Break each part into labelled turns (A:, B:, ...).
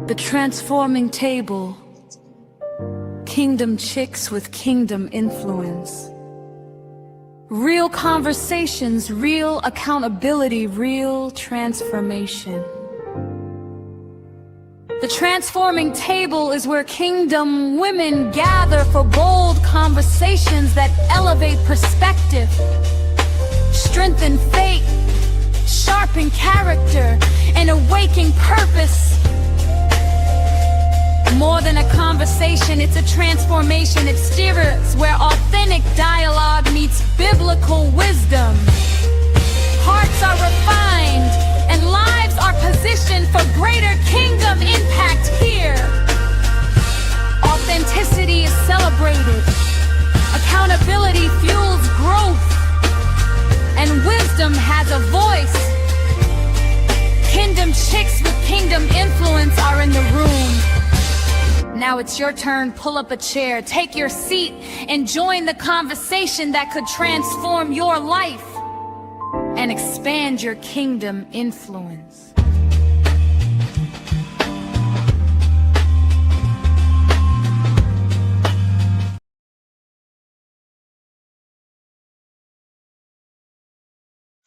A: The transforming table. Kingdom chicks with kingdom influence. Real conversations, real accountability, real transformation. The transforming table is where kingdom women gather for bold conversations that elevate perspective, strengthen faith, sharpen character, and awaken purpose. More than a conversation, it's a transformation. It steers where authentic dialogue meets biblical wisdom. Hearts are refined and lives are positioned for greater kingdom impact here. Authenticity is celebrated. Accountability fuels growth. And wisdom has a voice. Kingdom chicks with kingdom influence are in the room. Now it's your turn. Pull up a chair, take your seat, and join the conversation that could transform your life and expand your kingdom influence.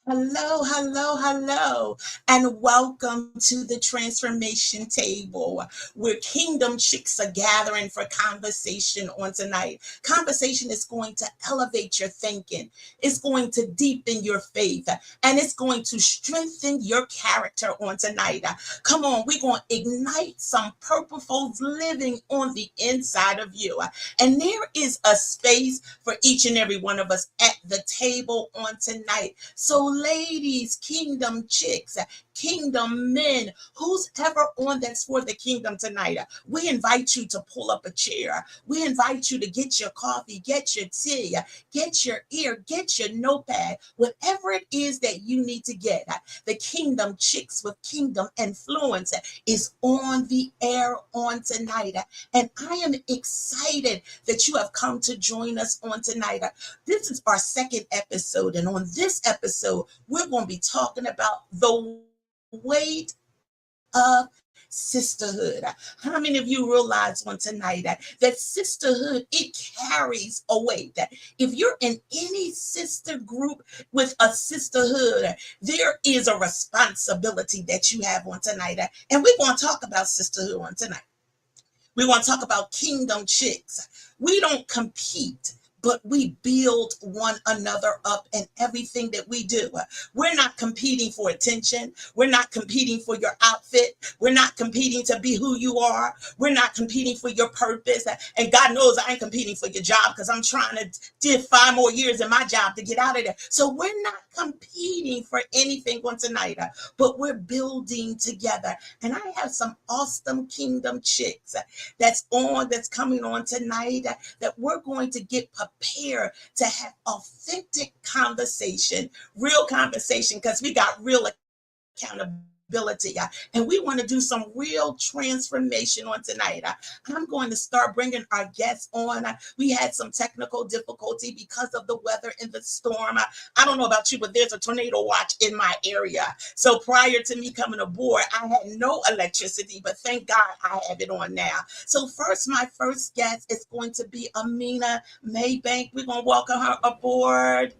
B: Hello, hello, hello, and welcome to the Transformation Table, where Kingdom Chicks are gathering for conversation on tonight. Conversation is going to elevate your thinking, it's going to deepen your faith, and it's going to strengthen your character on tonight. Come on, we're going to ignite some purposeful living on the inside of you. And there is a space for each and every one of us at the table on tonight. So ladies, kingdom chicks, kingdom men, who's ever on that's for the kingdom tonight, we invite you to pull up a chair. We invite you to get your coffee, get your tea, get your ear, get your notepad, whatever it is that you need to get. The Kingdom Chicks with Kingdom Influence is on the air on tonight. And I am excited that you have come to join us on tonight. This is our second episode. And on this episode, we're going to be talking about the weight of sisterhood. How many of you realize on tonight that sisterhood, it carries a weight? If you're in any sister group with a sisterhood, there is a responsibility that you have on tonight. And we're going to talk about sisterhood on tonight. We want to talk about kingdom chicks. We don't compete, but we build one another up in everything that we do. We're not competing for attention. We're not competing for your outfit. We're not competing to be who you are. We're not competing for your purpose. And God knows I ain't competing for your job because I'm trying to do 5 more years in my job to get out of there. So we're not competing for anything on tonight, but we're building together. And I have some awesome kingdom chicks that's coming on tonight that we're going to get prepared to have authentic conversation, real conversation, because we got real accountability, and we want to do some real transformation on tonight. I'm going to start bringing our guests on. We had some technical difficulty because of the weather and the storm. I don't know about you, but there's a tornado watch in my area. So prior to me coming aboard, I had no electricity, but thank God I have it on now. So my first guest is going to be Amina Maybank. We're going to welcome her aboard.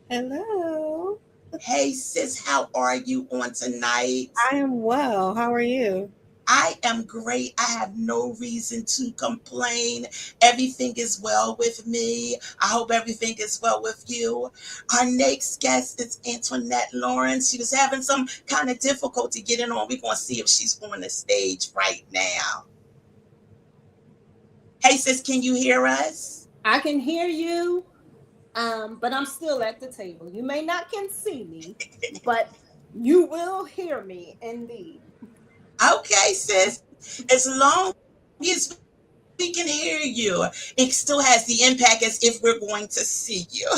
C: Hello.
B: Hey sis, how are you on tonight?
C: I am well. How are you?
B: I am great. I have no reason to complain. Everything is well with me. I hope everything is well with you. Our next guest is Antoinette Lawrence. She was having some kind of difficulty getting on. We're going to see if she's on the stage right now. Hey sis, can you hear us?
D: I can hear you. But I'm still at the table. You may not can see me, but you will hear me indeed.
B: Okay, sis. As long as we can hear you, it still has the impact as if we're going to see you.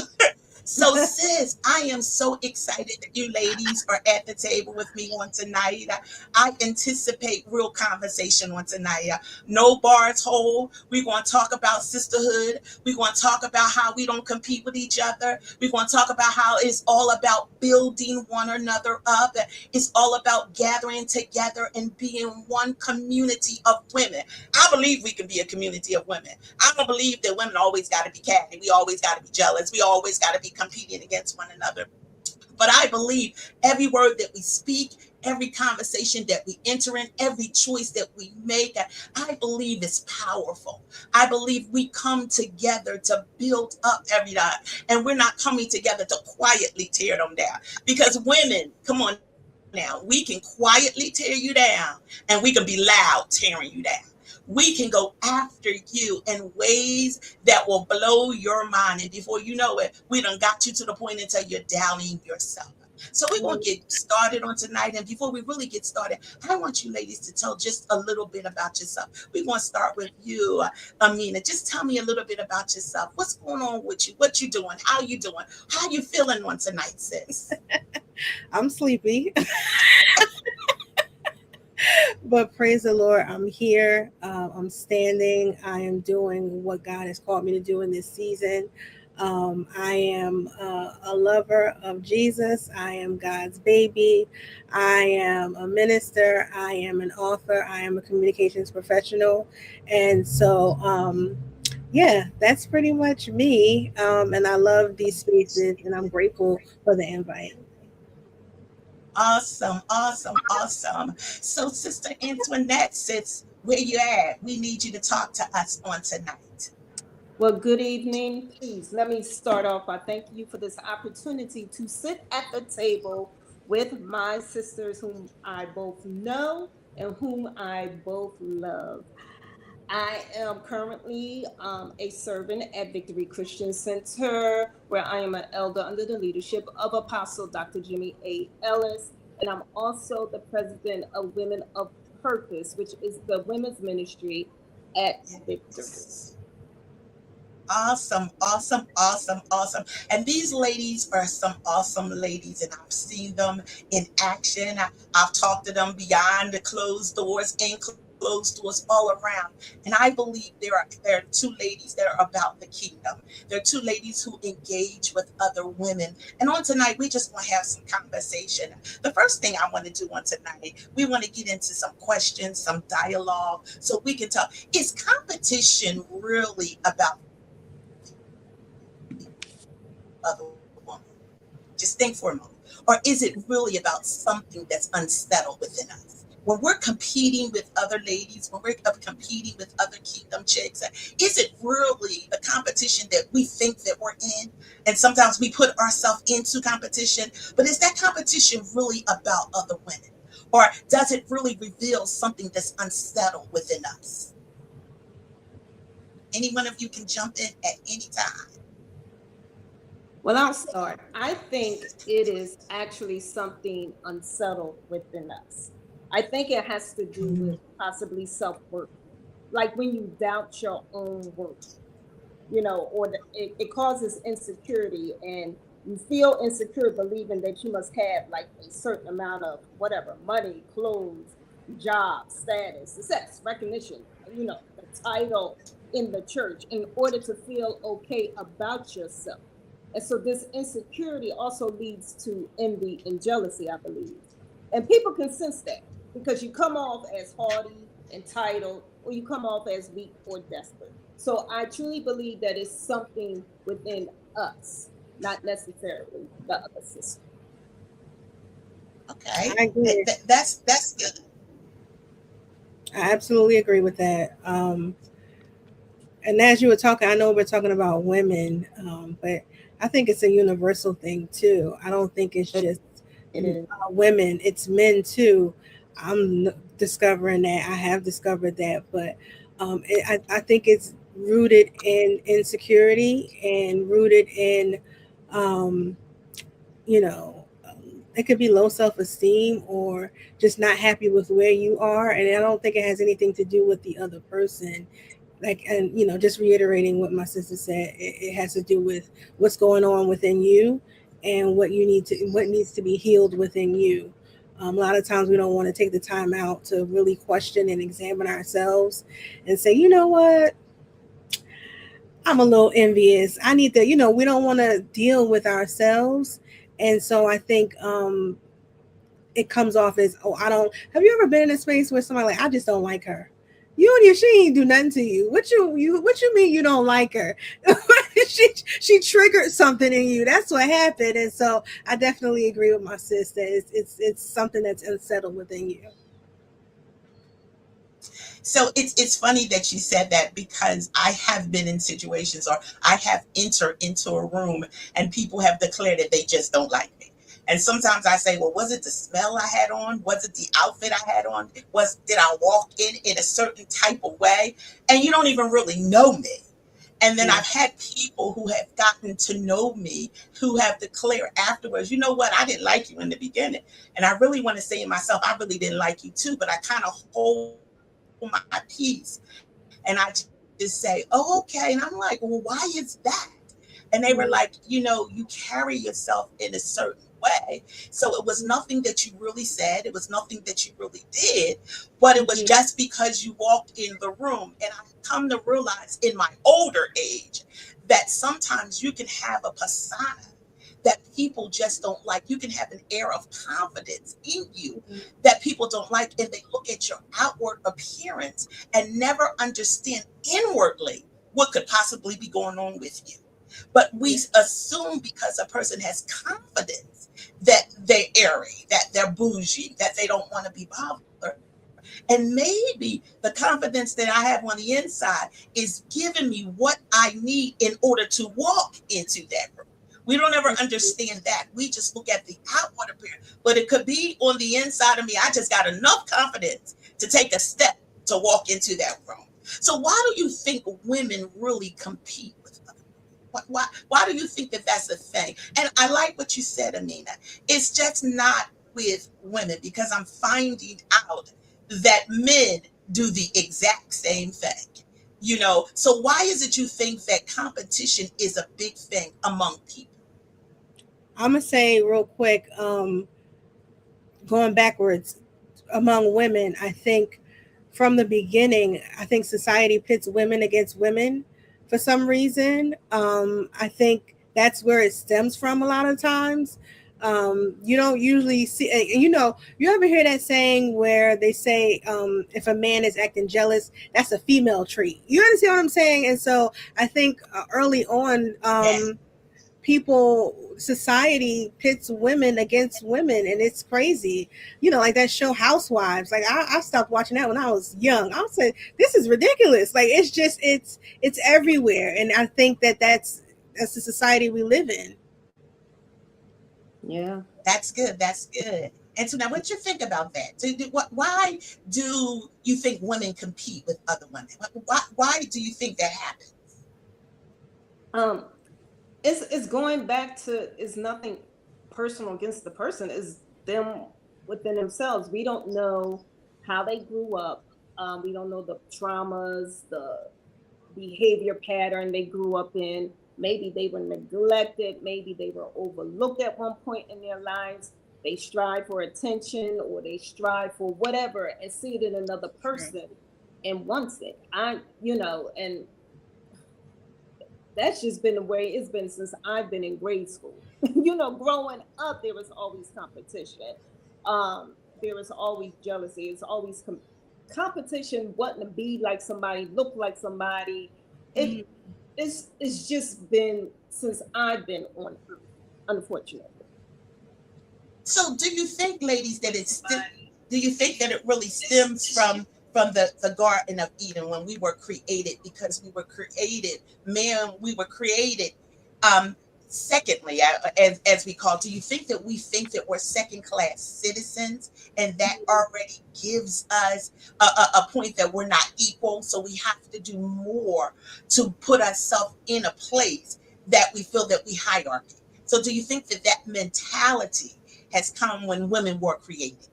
B: So, sis, I am so excited that you ladies are at the table with me on tonight. I anticipate real conversation on tonight. No bars hold. We're going to talk about sisterhood. We're going to talk about how we don't compete with each other. We're going to talk about how it's all about building one another up. It's all about gathering together and being one community of women. I believe we can be a community of women. I don't believe that women always got to be catty. We always got to be jealous. We always got to be competing against one another. But I believe every word that we speak, every conversation that we enter in, every choice that we make, I believe is powerful. I believe we come together to build up every day. And we're not coming together to quietly tear them down. Because women, come on now, we can quietly tear you down and we can be loud tearing you down. We can go after you in ways that will blow your mind. And before you know it, we done got you to the point until you're doubting yourself. So we're going to get started on tonight. And before we really get started, I want you ladies to tell just a little bit about yourself. We're going to start with you, Amina. Just tell me a little bit about yourself. What's going on with you? What you doing? How you doing? How you feeling on tonight, sis?
C: I'm sleepy, but praise the Lord, I'm here. I'm standing. I am doing what God has called me to do in this season. I am a lover of Jesus. I am God's baby. I am a minister. I am an author. I am a communications professional. And so, yeah, that's pretty much me. And I love these spaces and I'm grateful for the invite.
B: Awesome, awesome, awesome. So, Sister Antoinette, sis, where you at? We need you to talk to us on tonight.
D: Well, good evening. Please let me start off by thanking you for this opportunity to sit at the table with my sisters, whom I both know and whom I both love. I am currently a servant at Victory Christian Center, where I am an elder under the leadership of Apostle Dr. Jimmy A. Ellis. And I'm also the president of Women of Purpose, which is the women's ministry at Victory.
B: Yes. Awesome, awesome, awesome, awesome. And these ladies are some awesome ladies, and I've seen them in action. I've talked to them beyond the closed doors, in closed doors, all around. And I believe there are two ladies that are about the kingdom. There are two ladies who engage with other women. And on tonight, we just want to have some conversation. The first thing I want to do on tonight, we want to get into some questions, some dialogue, so we can talk. Is competition really about other woman? Just think for a moment. Or is it really about something that's unsettled within us? When we're competing with other ladies, when we're competing with other kingdom chicks, is it really the competition that we think that we're in? And sometimes we put ourselves into competition, but is that competition really about other women? Or does it really reveal something that's unsettled within us? Any one of you can jump in at any time.
D: Well, I'll start. I think it is actually something unsettled within us. I think it has to do with possibly self worth, like when you doubt your own worth, or it causes insecurity, and you feel insecure believing that you must have like a certain amount of whatever money, clothes, job, status, sex, recognition, the title in the church in order to feel okay about yourself. And so this insecurity also leads to envy and jealousy, I believe. And people can sense that because you come off as haughty, entitled, or you come off as weak or desperate. So I truly believe that it's something within us, not necessarily the other system.
B: Okay,
C: I agree.
B: that's good.
C: I absolutely agree with that. And as you were talking, I know we're talking about women, but I think it's a universal thing too. I don't think it's just
D: It is.
C: women, it's men too. Discovering that. I have discovered that, but I think it's rooted in insecurity and rooted in, um, it could be low self esteem or just not happy with where you are. And I don't think it has anything to do with the other person. like, and just reiterating what my sister said, it has to do with what's going on within you and what needs to be healed within you. A lot of times we don't want to take the time out to really question and examine ourselves and say, you know what, I'm a little envious. I need to, we don't want to deal with ourselves. And so I think it comes off as, oh, I don't. Have you ever been in a space where somebody like, I just don't like her? She ain't do nothing to you. What you mean you don't like her? she triggered something in you. That's what happened. And so I definitely agree with my sister. It's something that's unsettled within you.
B: So it's funny that you said that, because I have been in situations, or I have entered into a room and people have declared that they just don't like me. And sometimes I say, well, was it the smell I had on? Was it the outfit I had on? Did I walk in a certain type of way? And you don't even really know me. And then
C: Yeah.
B: I've had people who have gotten to know me who have declared afterwards, you know what, I didn't like you in the beginning. And I really want to say to myself, I really didn't like you too, but I kind of hold my peace. And I just say, oh, okay. And I'm like, well, why is that? And they were
C: Mhm.
B: like, you carry yourself in a certain way. So it was nothing that you really said. It was nothing that you really did, but it was
C: Mhm.
B: just because you walked in the room. And I come to realize in my older age that sometimes you can have a persona that people just don't like. You can have an air of confidence in you
C: Mhm.
B: that people don't like, and they look at your outward appearance and never understand inwardly what could possibly be going on with you. But we
C: Yeah.
B: assume because a person has confidence that they're airy, that they're bougie, that they don't want to be bothered. And maybe the confidence that I have on the inside is giving me what I need in order to walk into that room. We don't ever understand that. We just look at the outward appearance, but it could be on the inside of me. I just got enough confidence to take a step to walk into that room. So why do you think women really compete with other women? Why do you think that that's a thing? And I like what you said, Amina. It's just not with women, because I'm finding out that men do the exact same thing. So why is it you think that competition is a big thing among people?
C: I'm gonna say real quick, going backwards among women, I think from the beginning, I think society pits women against women for some reason. I think that's where it stems from a lot of times. You don't usually see, and you ever hear that saying where they say, if a man is acting jealous, that's a female trait. You understand what I'm saying? And so I think early on,
B: Yes,
C: society pits women against women, and it's crazy. Like that show Housewives. Like I stopped watching that when I was young. I said, this is ridiculous. Like it's everywhere, and I think that's the society we live in.
D: Yeah.
B: that's good. That's good. And so now, what you think about that? Why do you think women compete with other women? Why do you think that happens?
D: Um, it's going back to, it's nothing personal against the person, is them within themselves. We don't know how they grew up. We don't know the traumas, the behavior pattern they grew up in. Maybe they were neglected, maybe they were overlooked at one point in their lives. They strive for attention, or they strive for whatever, and see it in another person and wants it. And that's just been the way it's been since I've been in grade school. Growing up, there was always competition. There was always jealousy. It's always competition, wanting to be like somebody, look like somebody. It
C: Mm.
D: it's just been since I've been on Earth, unfortunately.
B: So, do you think, ladies, that do you think that it really stems from the Garden of Eden, when we were created, because we were created, man, we were created. Um, Secondly, as we call, do you think that we think that we're second class citizens, and that already gives us a point that we're not equal? So we have to do more to put ourselves in a place that we feel that we hierarchy. So, do you think that that mentality has come when women were created?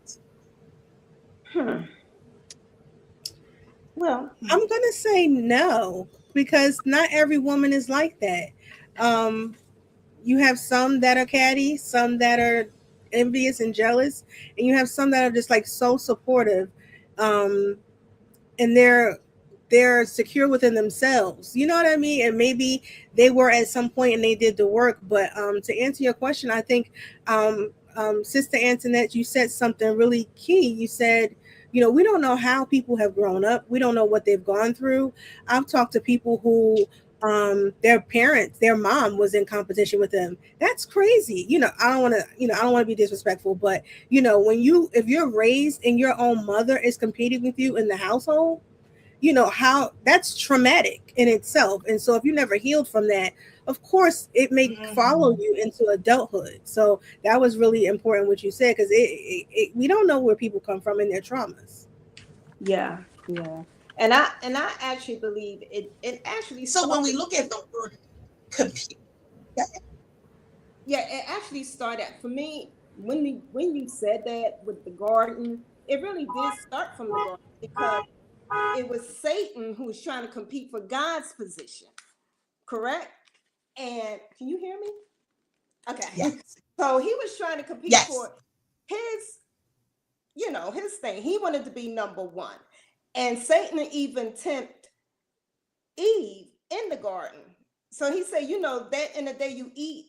D: Hmm. Well,
C: I'm gonna say no, because not every woman is like that. Um, you have some that are catty, some that are envious and jealous, and you have some that are just like so supportive. Um, and they're secure within themselves, you know what I mean, and maybe they were at some point and they did the work. But to answer your question, I think Sister Antoinette, you said something really key. You said, we don't know how people have grown up, we don't know what they've gone through. I've talked to people who their parents, their mom was in competition with them. That's crazy. I don't want to, I don't want to be disrespectful, but if you're raised and your own mother is competing with you in the household, how that's traumatic in itself. And so if you never healed from that, of course it may follow
B: Mhm.
C: you into adulthood. So that was really important what you said, because we don't know where people come from in their traumas.
D: yeah, yeah. And I actually believe it actually
B: So when we
D: started.
B: look at the word compete,
D: Yeah, it actually started for me when you said that with the garden. It really did start from the garden because it was Satan who was trying to compete for God's position, correct? And can you hear me? Okay.
B: yes,
D: So he was trying to compete
B: yes.
D: for his, his thing. He wanted to be number one. And Satan even tempted Eve in the garden. So he said, that in the day you eat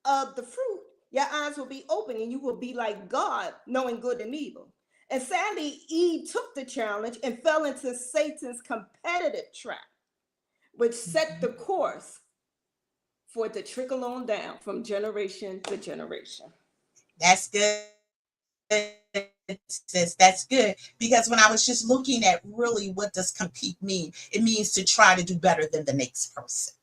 D: of the fruit, your eyes will be open and you will be like God, knowing good and evil. And sadly, Eve took the challenge and fell into Satan's competitive trap, which set the
B: Mhm.
D: course for it to trickle on down from generation to generation.
B: That's good, sis. That's good. Because when I was just looking at really what does compete mean, it means to try to do better than the next person.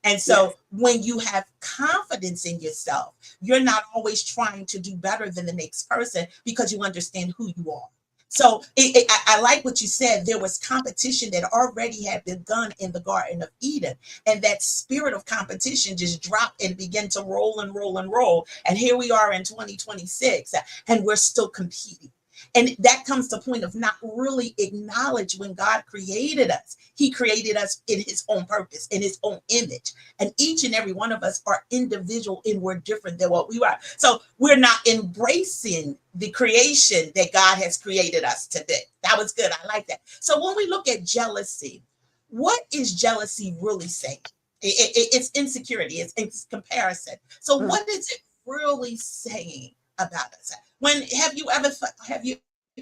B: And so when
D: Yes.
B: you have confidence in yourself, you're not always trying to do better than the next person because you understand who you are. So I like what you said. There was competition that already had begun in the Garden of Eden. And that spirit of competition just dropped and began to roll and roll and roll. And here we are in 2026, and we're still competing. And that comes to the point of not really acknowledge when God created us. He created us in his own purpose, in his own image. And each and every one of us are individual and we're different than what we are. So we're not embracing the creation that God has created us to be. That was good. I like that. So when we look at jealousy, what is jealousy really saying? It's insecurity, it's comparison. So
D: Mm.
B: what is it really saying about us? When have you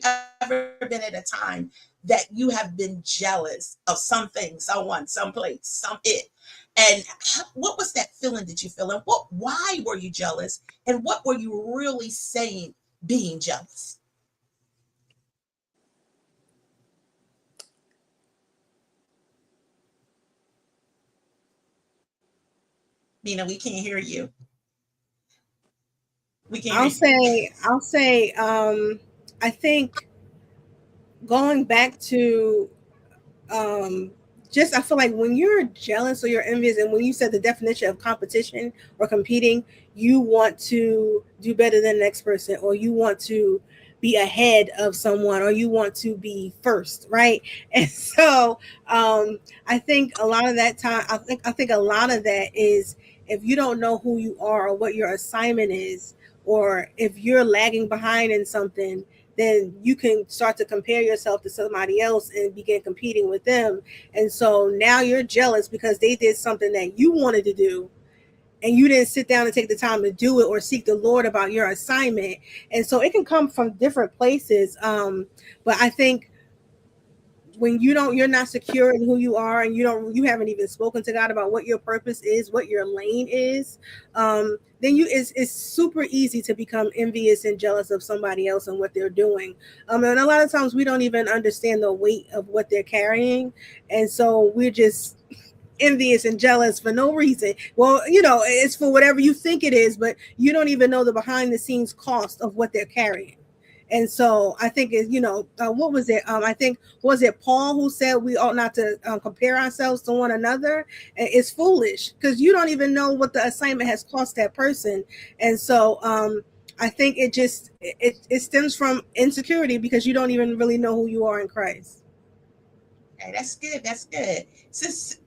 B: ever been at a time that you have been jealous of something, someone, someplace, some it? And what was that feeling that you feel? And why were you jealous? And what were you really saying being jealous? Nina, we can't hear you. We can't hear
C: I'll
B: you.
C: say, I think going back to um just I feel like when you're jealous or you're envious, and when you said the definition of competition or competing, you want to do better than the next person, or you want to be ahead of someone, or you want to be first, right? And so I think a lot of that time, I think a lot of that is, if you don't know who you are or what your assignment is, or if you're lagging behind in something, then you can start to compare yourself to somebody else and begin competing with them. And so now you're jealous because they did something that you wanted to do, and you didn't sit down and take the time to do it or seek the Lord about your assignment. And so it can come from different places. But I think when you're not secure in who you are, and you haven't even spoken to God about what your purpose is, what your lane is, then it's super easy to become envious and jealous of somebody else and what they're doing. And a lot of times we don't even understand the weight of what they're carrying, and so we're just envious and jealous for no reason. Well, it's for whatever you think it is, but you don't even know the behind the scenes cost of what they're carrying. And so I think what was it? I think, was it Paul who said we ought not to compare ourselves to one another? And it's foolish, because you don't even know what the assignment has cost that person. And so I think it stems from insecurity, because you don't even really know who you are in Christ.
B: Okay, that's good. That's good. Sis,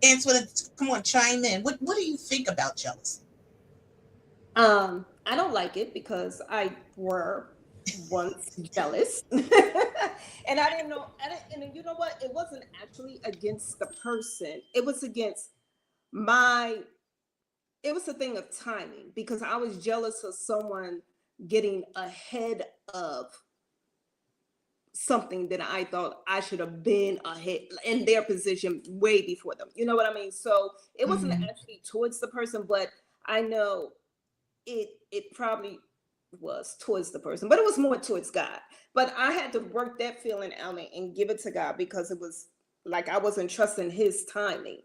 B: Antoinette, come on, chime in. What do you think about jealousy?
D: I don't like it because I were once jealous, and I didn't know. I didn't, and you know what? It wasn't actually against the person. It was against my. It was a thing of timing because I was jealous of someone getting ahead of something that I thought I should have been ahead in their position way before them. You know what I mean? So it wasn't
B: Mm-hmm.
D: actually towards the person, but I know it probably was towards the person, but it was more towards God. But I had to work that feeling out and give it to God because it was like I wasn't trusting His timing,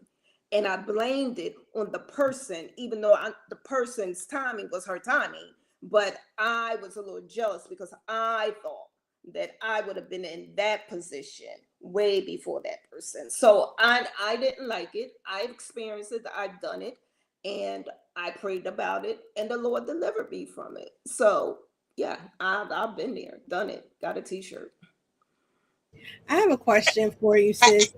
D: and I blamed it on the person, even though the person's timing was her timing. But I was a little jealous because I thought that I would have been in that position way before that person. So I didn't like it. I've experienced it. I've done it, and I prayed about it, and the Lord delivered me from it. So yeah, I've been there, done it, got a T-shirt.
C: I have a question for you,
B: I,
C: sis.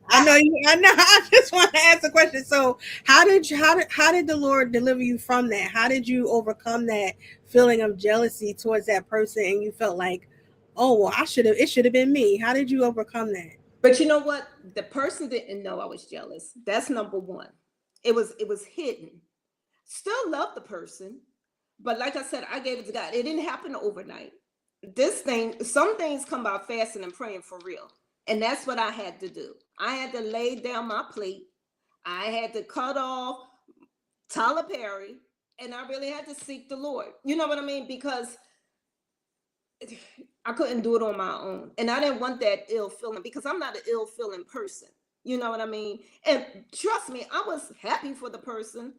C: I
B: I,
C: know you. I know. I just want to ask a question. So, how did the Lord deliver you from that? How did you overcome that feeling of jealousy towards that person, and you felt like, oh well, I should have. It should have been me. How did you overcome that?
D: But you know what? The person didn't know I was jealous. That's number one. It was hidden. Still love the person, but like I said, I gave it to God. It didn't happen overnight. This thing, some things come by fasting and praying for real. And that's what I had to do. I had to lay down my plate. I had to cut off Tyler Perry, and I really had to seek the Lord. You know what I mean? Because I couldn't do it on my own. And I didn't want that ill feeling because I'm not an ill feeling person. You know what I mean? And trust me, I was happy for the person,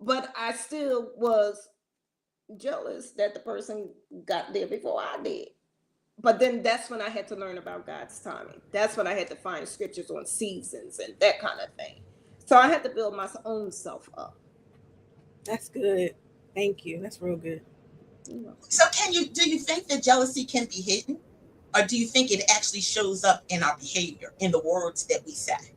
D: but I still was jealous that the person got there before I did. But then that's when I had to learn about God's timing. That's when I had to find scriptures on seasons and that kind of thing. So I had to build my own self up.
C: That's good. Thank you. That's real good.
D: You're welcome.
B: so, do you think that jealousy can be hidden, or do you think it actually shows up in our behavior, in the words that we say?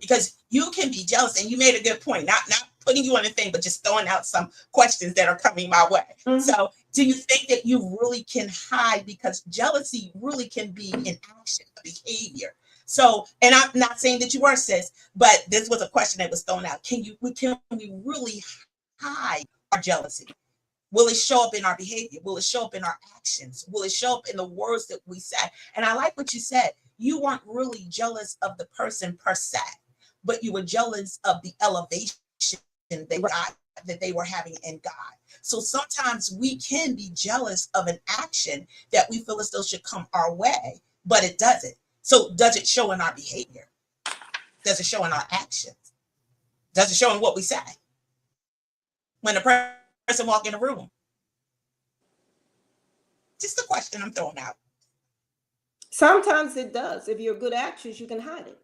B: Because you can be jealous, and you made a good point. Not putting you on a thing, but just throwing out some questions that are coming my way.
D: Mhm.
B: So, do you think that you really can hide, because jealousy really can be an action, a behavior? So, and I'm not saying that you were, sis, but this was a question that was thrown out. Can we really hide our jealousy? Will it show up in our behavior? Will it show up in our actions? Will it show up in the words that we say? And I like what you said. You weren't really jealous of the person per se, but you were jealous of the elevation that
D: Right.
B: God that they were having in God. So sometimes we can be jealous of an action that we feel as though should come our way, but it doesn't. So does it show in our behavior? Does it show in our actions? Does it show in what we say? When a person walk in the room, just a question I'm throwing out.
D: Sometimes it does. If you're a good actress, you can hide it.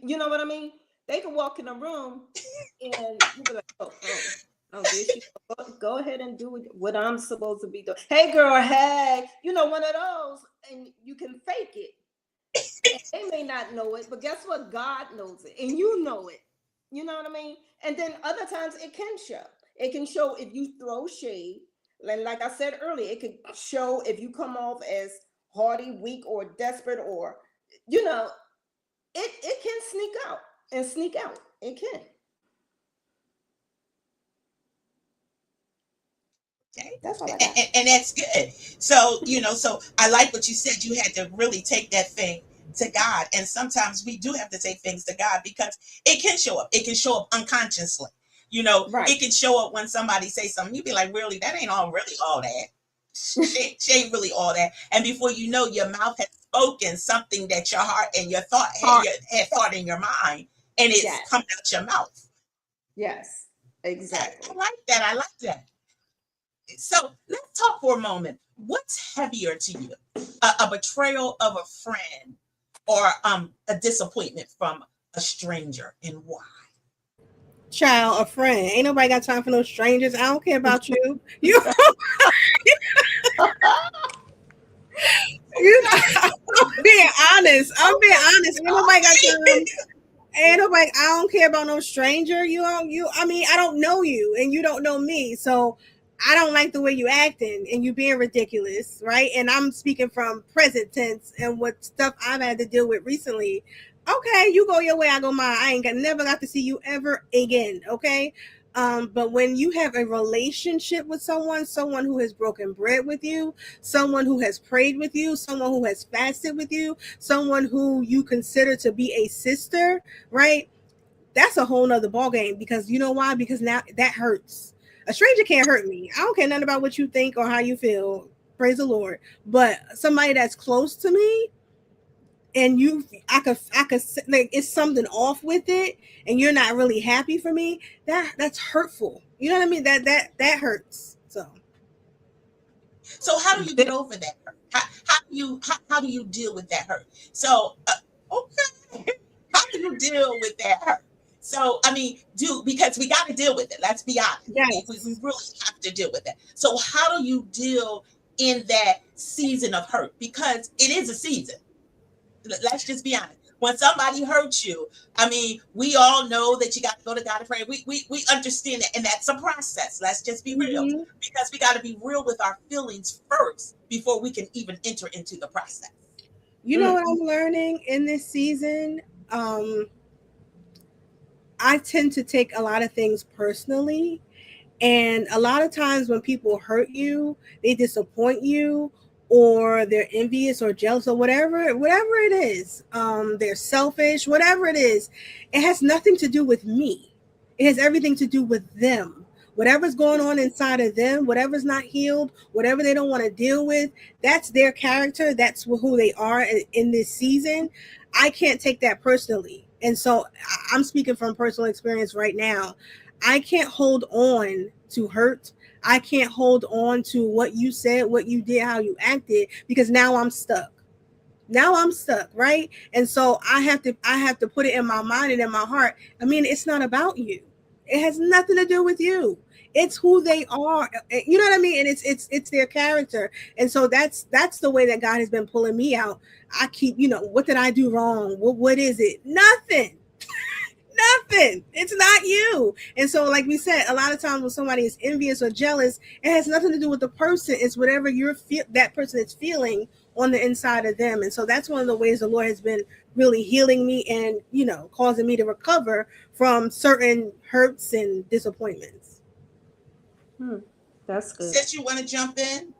D: You know what I mean? They can walk in a room and you be like, oh, there she go ahead and do what I'm supposed to be doing. Hey, girl, hey, one of those, and you can fake it. And they may not know it, but guess what? God knows it, and you know it. You know what I mean? And then other times it can show. It can show if you throw shade. And like I said earlier, it could show if you come off as haughty, weak, or desperate, or you know, it can sneak out and sneak out. It can.
B: Okay.
D: That's all I got.
B: And that's good. So, so I like what you said. You had to really take that thing to God. And sometimes we do have to take things to God, because it can show up. It can show up unconsciously.
D: Right.
B: It can show up when somebody say something. You be like, really, that ain't all that. She ain't really all that. And before you know, your mouth has spoken something that your heart and your thought
D: Heart.
B: had thought in your mind, and it's
D: Yes.
B: coming out your mouth.
D: Yes.
B: I
D: Exactly.
B: like that. I like that. So let's talk for a moment. What's heavier to you, a betrayal of a friend, or a disappointment from a stranger, and why?
C: Child, a friend. Ain't nobody got time for no strangers. I don't care about you. You, you know. care about no stranger. I mean, I don't know you and you don't know me. So I don't like the way you acting and you being ridiculous, right? And I'm speaking from present tense and what stuff I've had to deal with recently. Okay, you go your way, I go mine. I ain't never got to see you ever again, okay? But when you have a relationship with someone who has broken bread with you, someone who has prayed with you, someone who has fasted with you, someone who you consider to be a sister, right? That's a whole nother ballgame, because you know why? Because now that hurts. A stranger can't hurt me. I don't care nothing about what you think or how you feel. Praise the Lord. But somebody that's close to me, and I could like, it's something off with it, and you're not really happy for me. That's hurtful. You know what I mean? That hurts.
B: So how do you get over that hurt? How do you deal with that hurt? So okay, how do you deal with that hurt? So I mean, because we got to deal with it. Let's be honest. We
C: Yes.
B: really have to deal with it. So how do you deal in that season of hurt? Because it is a season. Let's just be honest. When somebody hurts you, I mean, we all know that you got to go to God and pray. We understand it, and that's a process. Let's just be real,
C: Hmm.
B: because we got to be real with our feelings first before we can even enter into the process.
C: You know
D: Mm.
C: what I'm learning in this season? Um, I tend to take a lot of things personally. And a lot of times when people hurt you, they disappoint you, or they're envious or jealous or whatever it is. They're selfish, whatever it is. It has nothing to do with me. It has everything to do with them. Whatever's going on inside of them, whatever's not healed, whatever they don't want to deal with, that's their character. That's who they are in this season. I can't take that personally. And so I'm speaking from personal experience right now. I can't hold on to hurt. I can't hold on to what you said, what you did, how you acted, because now I'm stuck. Now I'm stuck, right? And so I have to put it in my mind and in my heart. I mean, it's not about you. It has nothing to do with you. It's who they are. You know what I mean? And it's their character. And so that's the way that God has been pulling me out. I keep, what did I do wrong? What is it? Nothing. Nothing. It's not you. And so, like we said, a lot of times when somebody is envious or jealous, it has nothing to do with the person. It's whatever that person is feeling on the inside of them. And so that's one of the ways the Lord has been really healing me and, causing me to recover from certain hurts and disappointments.
D: Hmm. That's good.
B: Since you want to jump in,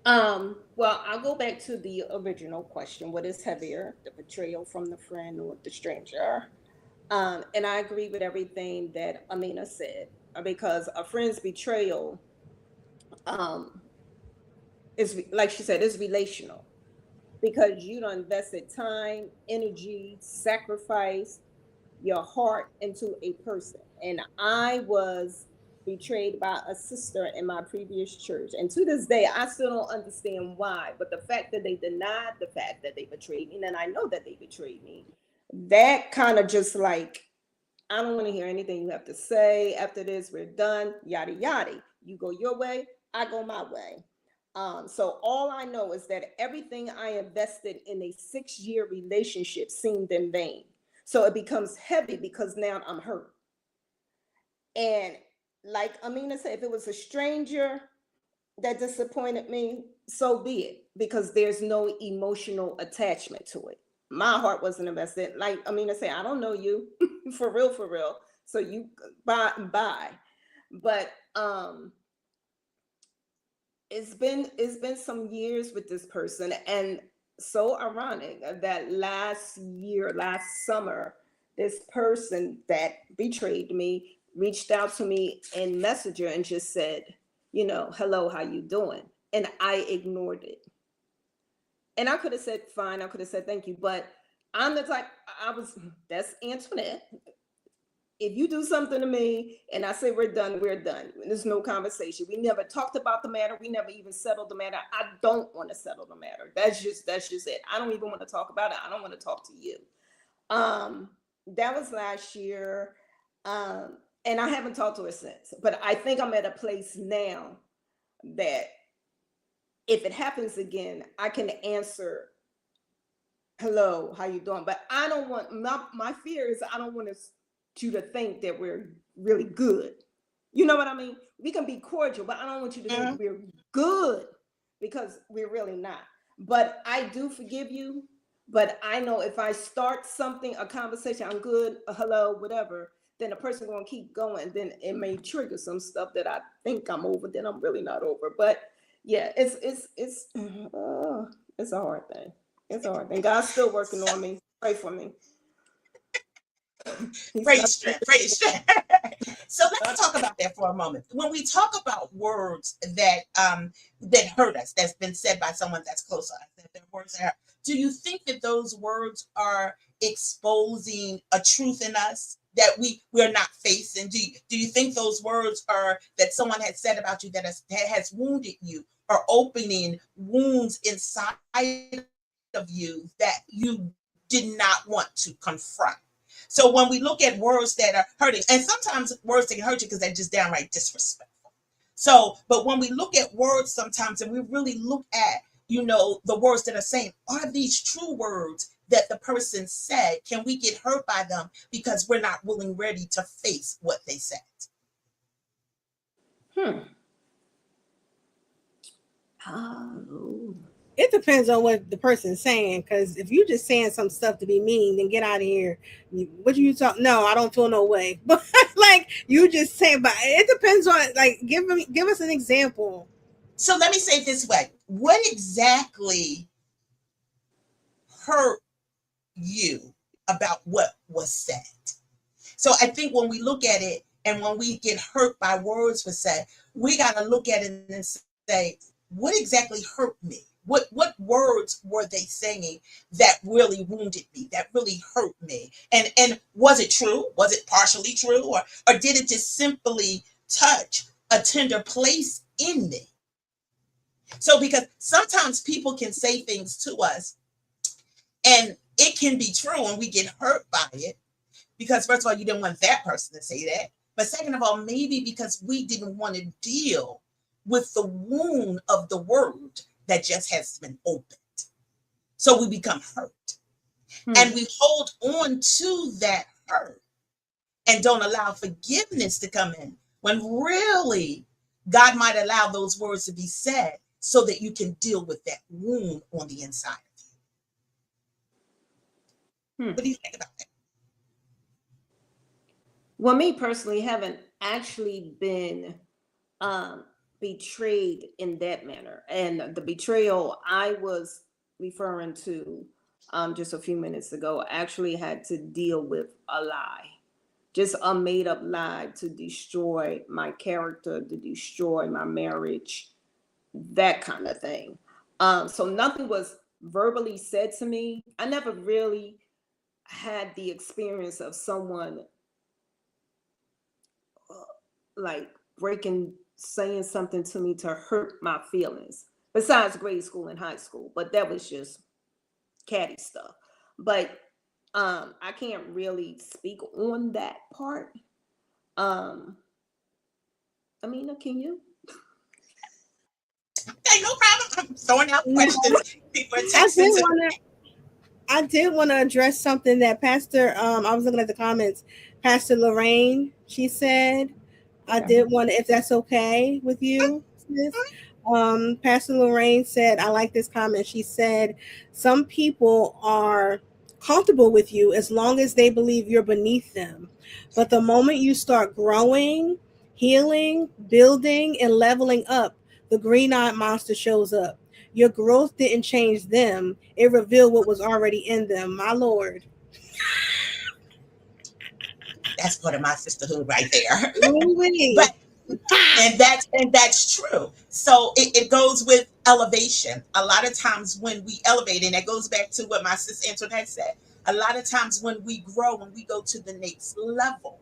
D: Well, I'll go back to the original question. What is heavier, the betrayal from the friend or the stranger? And I agree with everything that Amina said, because a friend's betrayal, um, is like she said, is relational, because you done invested time, energy, sacrifice, your heart into a person. And I was betrayed by a sister in my previous church. And to this day, I still don't understand why. But the fact that they denied the fact that they betrayed me, and I know that they betrayed me, that kind of just like, I don't want to hear anything you have to say. After this, we're done, yada, yada. You go your way, I go my way. So all I know is that everything I invested in a 6-year relationship seemed in vain. So it becomes heavy because now I'm hurt. And like Amina said, if it was a stranger that disappointed me, so be it, because there's no emotional attachment to it. My heart wasn't invested. Like Amina said, I don't know you for real, for real. So you bye. But it's been some years with this person, and so ironic that last summer, this person that betrayed me reached out to me in Messenger and just said, hello, how you doing? And I ignored it. And I could have said fine, I could have said thank you, but I'm the type, that's Antoinette. If you do something to me and I say we're done, we're done. There's no conversation. We never talked about the matter. We never even settled the matter. I don't want to settle the matter. That's just it. I don't even want to talk about it. I don't want to talk to you. That was last year. And I haven't talked to her since. But I think I'm at a place now that if it happens again, I can answer hello, how you doing? But I don't want my fear is I don't want you to think that we're really good. You know what I mean? We can be cordial, but I don't want you to think
B: Mhm.
D: we're good because we're really not. But I do forgive you. But I know if I start something, a conversation, I'm good, a hello, whatever, then the person gonna keep going. Then it may trigger some stuff that I think I'm over, then I'm really not over. But yeah, it's a hard thing. It's a hard thing. God's still working
B: So
D: on me. Pray for me. He's not
B: praise strength, praise strength. So let's talk about that for a moment. When we talk about words that hurt us, that's been said by someone that's close to us, that their words that hurt, do you think that those words are exposing a truth in us that we're not facing? Do you think those words are that someone has said about you that has wounded you, or opening wounds inside of you that you did not want to confront? So when we look at words that are hurting, and sometimes words that can hurt you because they're just downright disrespectful. So, but when we look at words sometimes, and we really look at, the words that are saying, are these true words that the person said? Can we get hurt by them because we're not willing, ready to face what they said?
D: Hmm. Oh.
C: It depends on what the person's saying. Because if you're just saying some stuff to be mean, then get out of here. What you talk? No, I don't feel no way. But like you just say, but it depends on like give us an example.
B: So let me say it this way: what exactly hurt you about what was said? So I think when we look at it, and when we get hurt by words were said, we got to look at it and say, what exactly hurt me? What words were they saying that really wounded me, that really hurt me? And was it true? Was it partially true? Or did it just simply touch a tender place in me? So because sometimes people can say things to us, and it can be true, and we get hurt by it, because first of all, you didn't want that person to say that. But second of all, maybe because we didn't want to deal with the wound of the word that just has been opened. So we become hurt.
D: Hmm.
B: And we hold on to that hurt and don't allow forgiveness to come in, when really God might allow those words to be said so that you can deal with that wound on the inside of you.
D: Hmm.
B: What do you think about that?
D: Well, me personally, haven't actually been um, betrayed in that manner. And the betrayal I was referring to just a few minutes ago actually had to deal with a lie, just a made up lie to destroy my character, to destroy my marriage, that kind of thing. So nothing was verbally said to me. I never really had the experience of someone like breaking saying something to me to hurt my feelings besides grade school and high school, but that was just catty stuff. But I can't really speak on that part. um I mean, can you?
B: Okay, no problem. I'm throwing out
C: No,
B: questions. People are
C: I did
B: texting to
C: want to. I did want to address something that Pastor. I was looking at the comments. Pastor Lorraine, she said, I
D: Okay.
C: did want to, if that's okay with you, sis. Pastor Lorraine said, I like this comment. She said, some people are comfortable with you as long as they believe you're beneath them. But the moment you start growing, healing, building, and leveling up, the green eyed monster shows up. Your growth didn't change them, it revealed what was already in them. My Lord.
B: that's part of my sisterhood right there.
C: Ooh-wee.
B: But and that's true. So it goes with elevation. A lot of times when we elevate, and that goes back to what my sister Antoinette said, a lot of times when we grow and we go to the next level,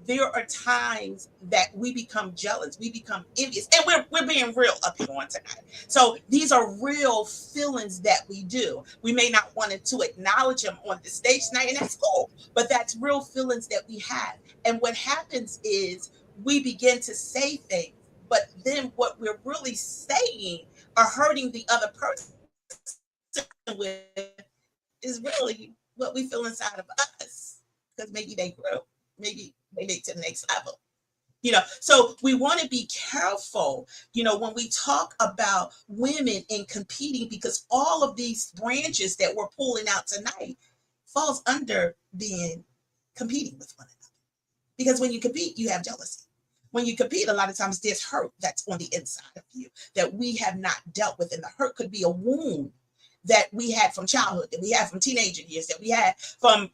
B: there are times that we become jealous, we become envious, and we're being real up here on tonight. So these are real feelings that we do. We may not want to acknowledge them on the stage tonight, and that's cool, but that's real feelings that we have. And what happens is we begin to say things, but then what we're really saying or hurting the other person with is is really what we feel inside of us, because maybe they grew, maybe they made to the next level. So we want to be careful, when we talk about women and competing, because all of these branches that we're pulling out tonight falls under being competing with one another. Because when you compete, you have jealousy. When you compete, a lot of times there's hurt that's on the inside of you that we have not dealt with. And the hurt could be a wound that we had from childhood, that we had from teenager years, that we had from,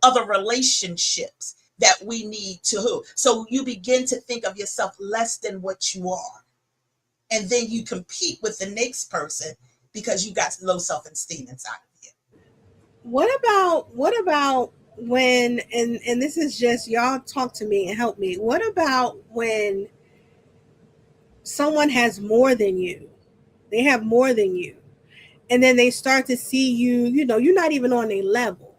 B: other relationships that we need to who. So you begin to think of yourself less than what you are. And then you compete with the next person because you got low self-esteem inside of you.
C: What about when, and this is just, y'all talk to me and help me. What about when someone has more than you? They have more than you. And then they start to see you, you're not even on a level.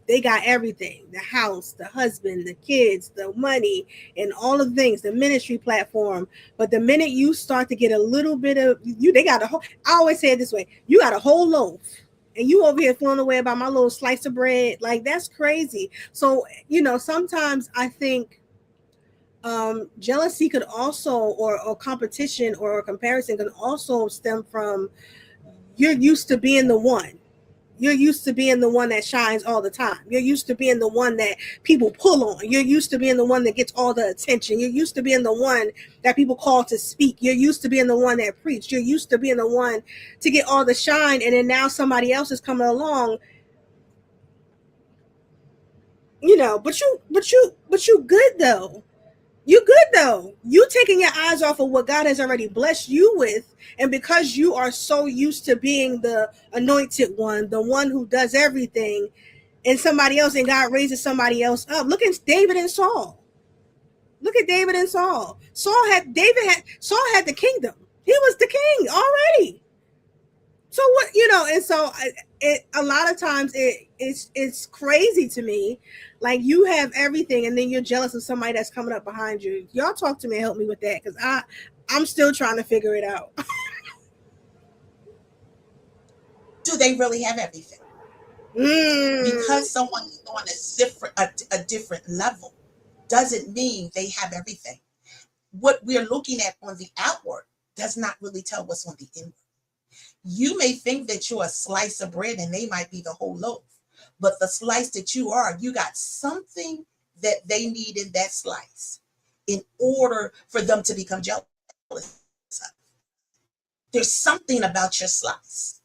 C: They got everything, the house, the husband, the kids, the money, and all of the things, the ministry platform. But the minute you start to get a little bit of they got a whole, I always say it this way, you got a whole loaf and you over here flown away by my little slice of bread. Like, that's crazy. So, sometimes I think jealousy could also, or competition or comparison can also stem from, you're used to being the one. You're used to being the one that shines all the time. You're used to being the one that people pull on. You're used to being the one that gets all the attention. You're used to being the one that people call to speak. You're used to being the one that preached. You're used to being the one to get all the shine. And then now somebody else is coming along, but you good though. You good though. You taking your eyes off of what God has already blessed you with. And because you are so used to being the anointed one, the one who does everything, and somebody else, and God raises somebody else up. Look at David and Saul. Look at David and Saul. Saul had the kingdom. He was the king already. So what, and so a lot of times it's crazy to me. Like, you have everything and then you're jealous of somebody that's coming up behind you. Y'all talk to me and help me with that, because I'm still trying to figure it out.
B: Do they really have everything? Because someone is on a different level doesn't mean they have everything. What we're looking at on the outward does not really tell what's on the inward. You may think that you're a slice of bread and they might be the whole loaf, but the slice that you got something that they need in that slice in order for them to become jealous. There's something about your slice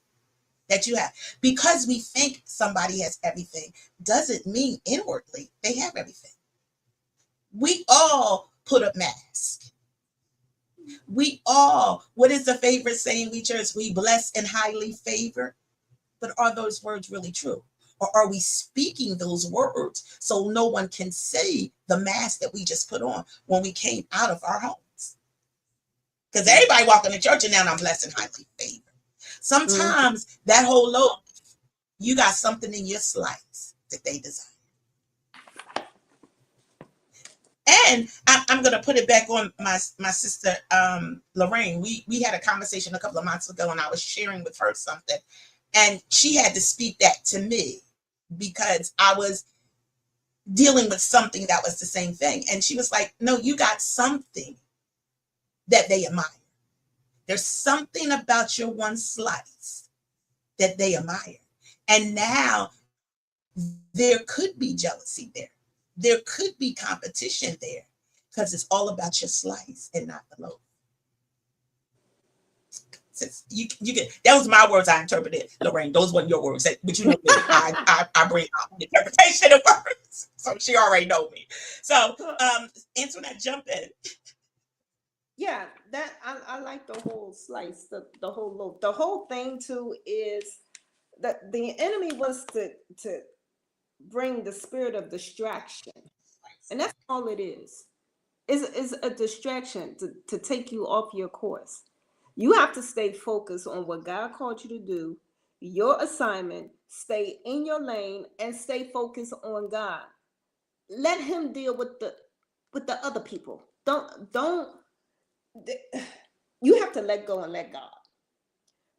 B: that you have. Because we think somebody has everything doesn't mean inwardly they have everything. We all put up masks. We all, what is the favorite saying we church? We blessed and highly favored. But are those words really true? Or are we speaking those words so no one can see the mask that we just put on when we came out of our homes? Because everybody walking to church and now I'm blessed and highly favored. Sometimes that whole loaf, you got something in your slice that they desire. And I'm going to put it back on my sister, Lorraine. We had a conversation a couple of months ago and I was sharing with her something. And she had to speak that to me because I was dealing with something that was the same thing. And she was like, no, you got something that they admire. There's something about your one slice that they admire. And now there could be jealousy there. There could be competition there because it's all about your slice and not the loaf. You get, that was my words. I interpreted, Lorraine. Those weren't your words, but you know me. I bring out the interpretation of words, so she already know me. So, Antoinette, jump in.
D: Yeah, that I like the whole slice, the whole loaf. The whole thing too is that the enemy wants to bring the spirit of distraction, and that's all it is. Is a distraction to take you off your course. You have to stay focused on what God called you to do, your assignment, stay in your lane and stay focused on God. Let him deal with the other people. Don't you have to let go and let God.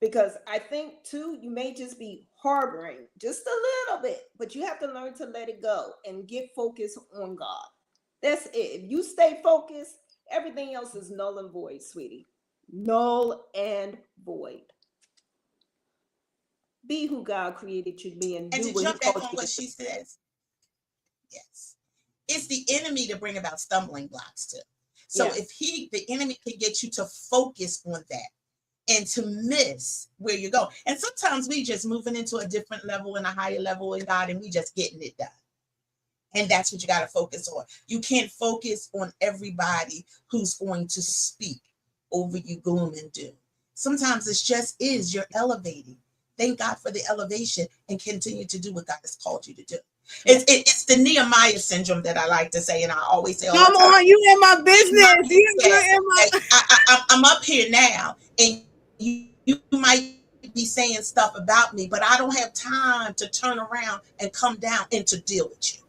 D: Because I think too, you may just be harboring just a little bit, but you have to learn to let it go and get focused on God. That's it. If you stay focused, everything else is null and void, sweetie. Null and void. Be who God created you to be and
B: And
D: do
B: to
D: what He
B: jump back
D: called
B: on
D: you to
B: what
D: do.
B: she says, yes, it's the enemy to bring about stumbling blocks too. So
D: Yes.
B: if the enemy can get you to focus on that and to miss where you're going. And sometimes we just moving into a different level and a higher level in God and we just getting it done. And that's what you got to focus on. You can't focus on everybody who's going to speak over you gloom and doom. Sometimes it's just is you're elevating. Thank God for the elevation and continue to do what God has called you to do. It's the Nehemiah syndrome that I like to say, and I always say all
C: Come
B: the time.
C: on, you in my business.
B: Yes,
C: You in my
B: I'm up here now, and you might be saying stuff about me, but I don't have time to turn around and come down and to deal with you.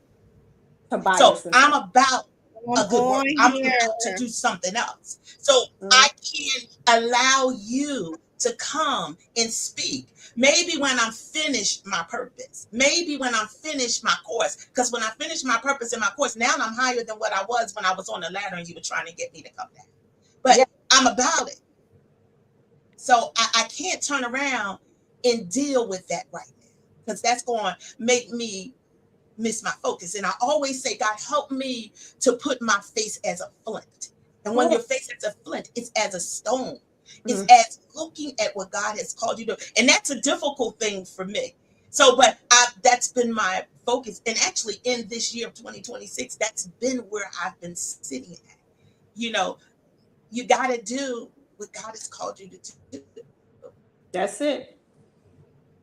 B: So
D: Tobias and
B: I'm
D: stuff.
B: about
C: Come
B: a good
C: on
B: work. I'm
C: here.
B: about to do something else. So I
D: Mhm.
B: can't allow you to come and speak. Maybe when I'm finished my purpose, maybe when I'm finished my course, because when I finish my purpose in my course, now I'm higher than what I was when I was on the ladder and you were trying to get me to come down. But
D: Yeah,
B: I'm about it. So I can't turn around and deal with that right now because that's going to make me miss my focus. And I always say, God, help me to put my face as a flint. And when
D: cool.
B: your face is a flint, it's as a stone. It's
D: Mhm.
B: as looking at what God has called you to. And that's a difficult thing for me. So, but that's been my focus. And actually, in this year of 2026, that's been where I've been sitting at. You know, you got to do what God has called you to do.
D: That's it.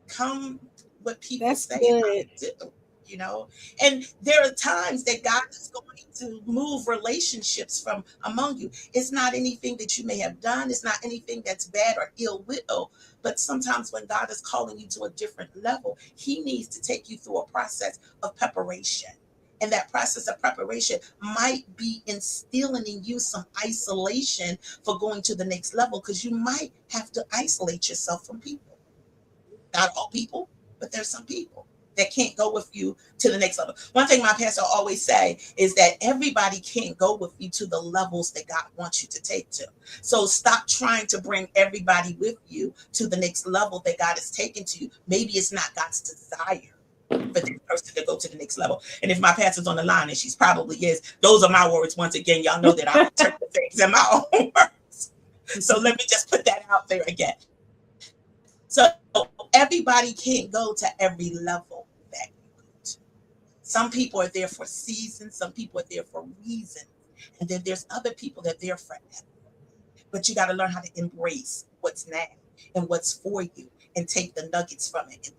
B: Come what people
C: That's
B: say about
C: good.
B: it do, you know. And there are times that God is going to move relationships from among you. It's not anything that you may have done, it's not anything that's bad or ill will, but sometimes when God is calling you to a different level, He needs to take you through a process of preparation. And that process of preparation might be instilling in you some isolation for going to the next level because you might have to isolate yourself from people. Not all people, but there's some people that can't go with you to the next level. One thing my pastor always say is that everybody can't go with you to the levels that God wants you to take to. So stop trying to bring everybody with you to the next level that God has taken to you. Maybe it's not God's desire for that person to go to the next level. And if my pastor's on the line, and she's probably is, those are my words. Once again, y'all know that I interpret things in my own words. So let me just put that out there again. So everybody can't go to every level that you go to. Some people are there for seasons, some people are there for reasons, and then there's other people that are there forever. But you got to learn how to embrace what's now and what's for you and take the nuggets from it.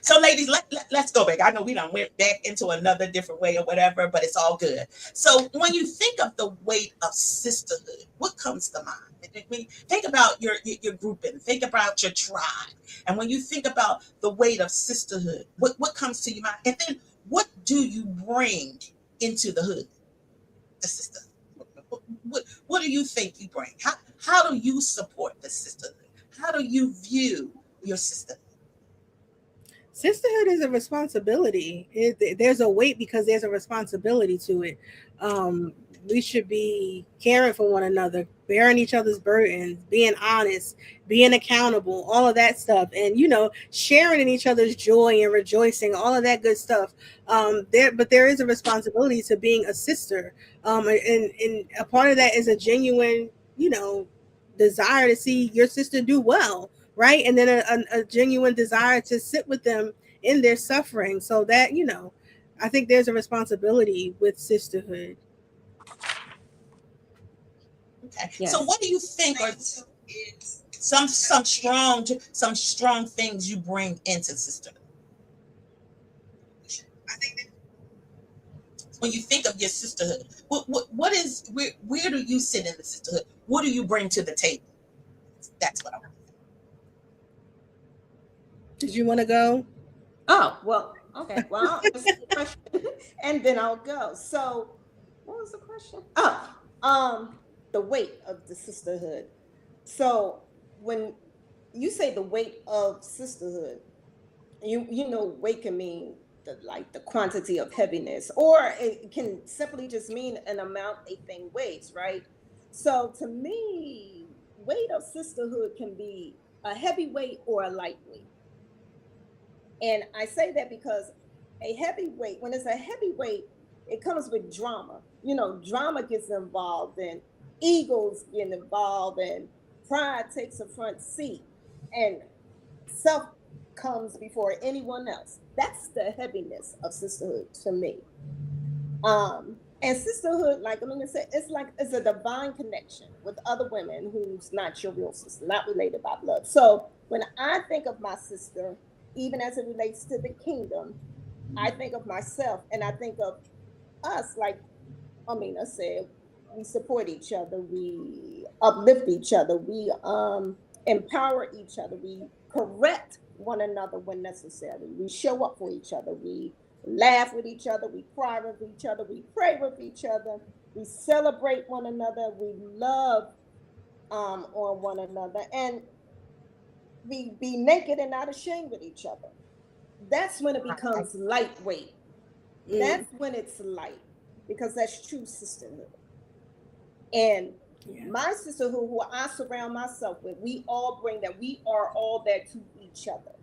B: So, ladies, let's go back. I know we done went back into another different way or whatever, but it's all good. So, when you think of the weight of sisterhood, what comes to mind? When you think about your group and think about your tribe, and when you think about the weight of sisterhood, what comes to your mind? And then, what do you bring into the hood, the sisterhood? What do you think you bring? How do you support the sisterhood? How do you view your sisterhood?
C: Sisterhood is a responsibility. There's a weight because there's a responsibility to it. Um, we should be caring for one another, bearing each other's burdens, being honest, being accountable, all of that stuff, and sharing in each other's joy and rejoicing, all of that good stuff. But there is a responsibility to being a sister, and a part of that is a genuine, you know, desire to see your sister do well, right? And then a genuine desire to sit with them in their suffering. So that, I think there's a responsibility with sisterhood.
B: Okay. So
D: Yes.
B: what do you think are some strong things you bring into sisterhood? When you think of your sisterhood, what is where do you sit in the sisterhood? What do you bring to the table? That's what I want.
C: Did you want to go?
D: Oh, well, okay. Well, I'll answer the question and then I'll go. So, what was the question? The weight of the sisterhood. So, when you say the weight of sisterhood. You know, weight can mean the quantity of heaviness, or it can simply just mean an amount a thing weighs, right? So to me, weight of sisterhood can be a heavyweight or a lightweight. And I say that because a heavyweight, when it's a heavyweight, it comes with drama. You know, drama gets involved, and egos get involved, and pride takes a front seat, and self comes before anyone else. That's the heaviness of sisterhood to me. And sisterhood, like Amina said, it's like it's a divine connection with other women who's not your real sister, not related by blood. So when I think of my sister, even as it relates to the kingdom, I think of myself and I think of us, like Amina said, we support each other, we uplift each other, we empower each other, we correct one another when necessary, we show up for each other, we laugh with each other, we cry with each other, we pray with each other, we celebrate one another, we love on one another, and we be naked and not ashamed with each other. That's when it becomes lightweight.
C: Mm,
D: That's when it's light, because that's true sisterhood. And
C: yeah.
D: my sisterhood, who I surround myself with, we all bring that. We are all that to each other.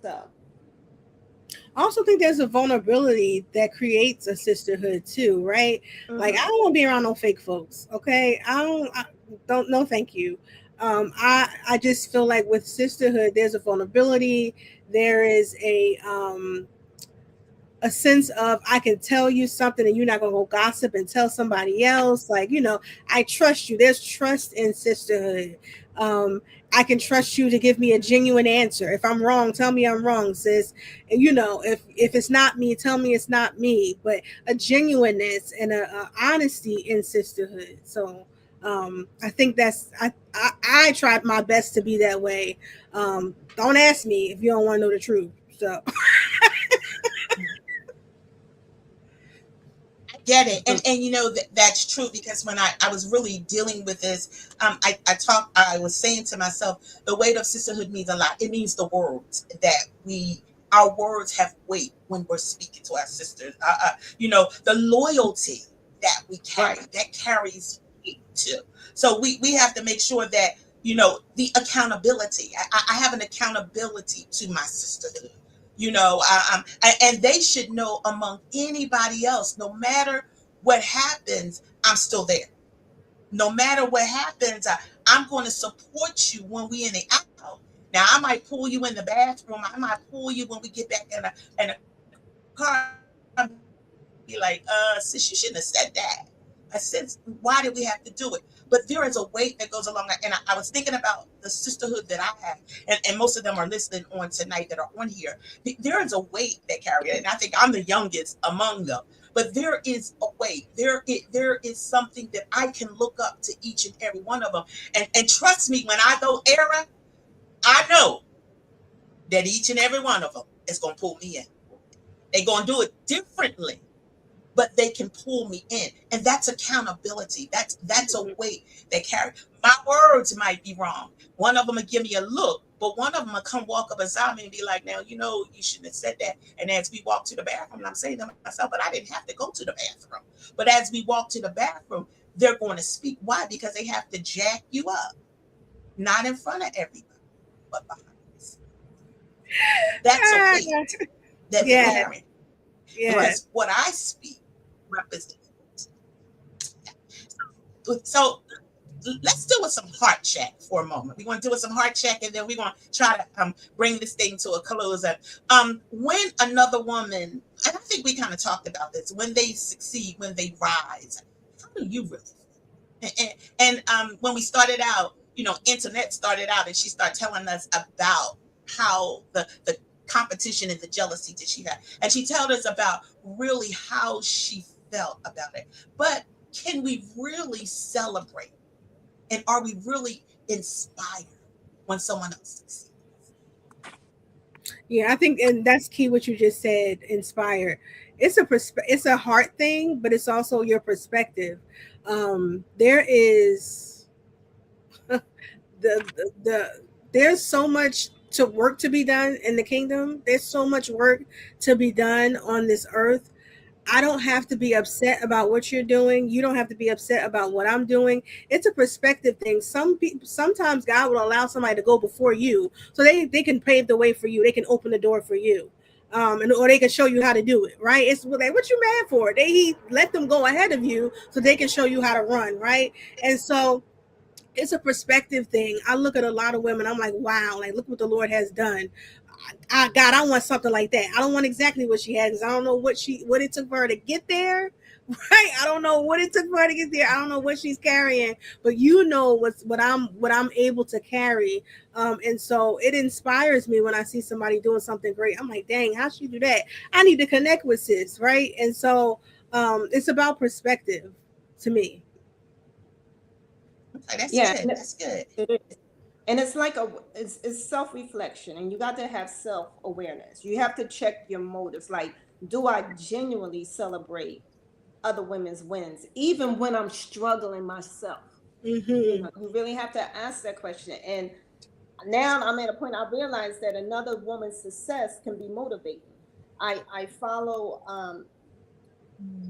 D: So,
C: I also think there's a vulnerability that creates a sisterhood too, right? Like I
D: mhm.
C: don't want to be around no fake folks. Okay, I don't no thank you. I just feel like with sisterhood, there's a vulnerability. There is a sense of I can tell you something and you're not gonna go gossip and tell somebody else. Like, I trust you. There's trust in sisterhood. I can trust you to give me a genuine answer. If I'm wrong, tell me I'm wrong, sis. And if it's not me, tell me it's not me. But a genuineness and a honesty in sisterhood. So I think I tried my best to be that way. Don't ask me if you don't want to know the truth. So
B: Get it. And that's true, because when I was really dealing with this, I was saying to myself, the weight of sisterhood means a lot. It means the words that we our words have weight when we're speaking to our sisters. The loyalty that we carry,
D: Right.
B: that carries weight too. So we have to make sure that the accountability. I have an accountability to my sisterhood. And they should know among anybody else, no matter what happens, I'm still there. No matter what happens, I'm going to support you when we in the out. Now I might pull you in the bathroom. I might pull you when we get back in a car and be like, sis, you shouldn't have said that. Since why did we have to do it? But there is a weight that goes along. And I was thinking about the sisterhood that I have, and most of them are listening on tonight that are on here. There is a weight that carry it, and I think I'm the youngest among them. But there is a weight. There is something that I can look up to each and every one of them, and trust me, when I go era, I know that each and every one of them is gonna pull me in. They're gonna do it differently, but they can pull me in, and that's accountability. That's a
D: Mhm.
B: weight they carry. My words might be wrong. One of them will give me a look, but one of them will come walk up beside me and be like, now you shouldn't have said that. And as we walk to the bathroom, and I'm saying to myself, but I didn't have to go to the bathroom. But as we walk to the bathroom, they're going to speak. Why? Because they have to jack you up, not in front of everybody, but behind us. That's a weight that they're
C: yeah,
B: carrying,
C: yeah.
B: because what I speak represents. So let's do with some heart check for a moment. We're going to do with some heart check, and then we're going to try to bring this thing to a close. When another woman, and I think we kind of talked about this, when they succeed, when they rise, how do you really feel? And when we started out, internet started out, and she started telling us about how the competition and the jealousy that she had, and she told us about really how she felt about it. But can we really celebrate? And are we really inspired when someone else succeeds?
C: Yeah, I think, and that's key what you just said, inspire. It's a heart thing, but it's also your perspective. There is the there's so much to work to be done in the kingdom. There's so much work to be done on this earth. I don't have to be upset about what you're doing. You don't have to be upset about what I'm doing. It's a perspective thing. Some people, sometimes God will allow somebody to go before you, so they can pave the way for you. They can open the door for you, and or they can show you how to do it. Right? It's like, what you mad for? He let them go ahead of you so they can show you how to run. Right? And so it's a perspective thing. I look at a lot of women. I'm like, wow, like look what the Lord has done. God, I want something like that. I don't want exactly what she has. I don't know what it took for her to get there. Right? I don't know what it took for her to get there. I don't know what she's carrying, but you know what I'm able to carry. And so it inspires me when I see somebody doing something great. I'm like, dang, how she do that? I need to connect with sis, right? And so it's about perspective to me.
B: Okay, that's
D: Yeah,
B: good. That's good.
D: it is. And it's like it's self-reflection, and you got to have self-awareness. You have to check your motives. Like, do I genuinely celebrate other women's wins, even when I'm struggling myself?
C: Hmm.
D: You really have to ask that question. And now I'm at a point I realize that another woman's success can be motivating. I follow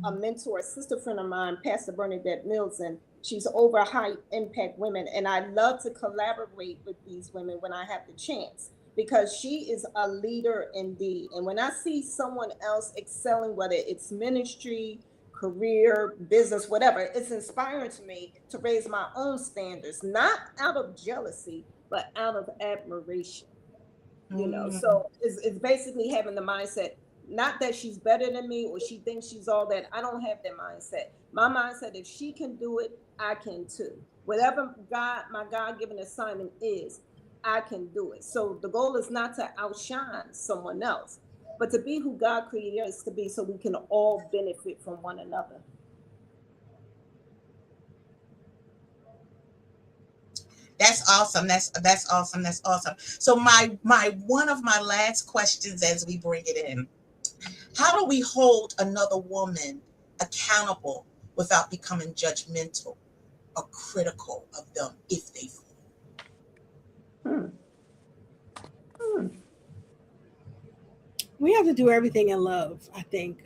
D: a mentor, a sister friend of mine, Pastor Bernadette Mills, and she's over high impact women. And I love to collaborate with these women when I have the chance, because she is a leader indeed. And when I see someone else excelling, whether it's ministry, career, business, whatever, it's inspiring to me to raise my own standards, not out of jealousy, but out of admiration.
B: Mm.
D: So it's basically having the mindset, not that she's better than me or she thinks she's all that. I don't have that mindset. My mindset, if she can do it, I can too. Whatever my God-given assignment is, I can do it. So the goal is not to outshine someone else, but to be who God created us to be, so we can all benefit from one another.
B: That's awesome. That's awesome. That's awesome. So my one of my last questions as we bring it in: how do we hold another woman accountable without becoming judgmental or critical of them if they fall?
D: Hmm. Hmm.
C: We have to do everything in love. I think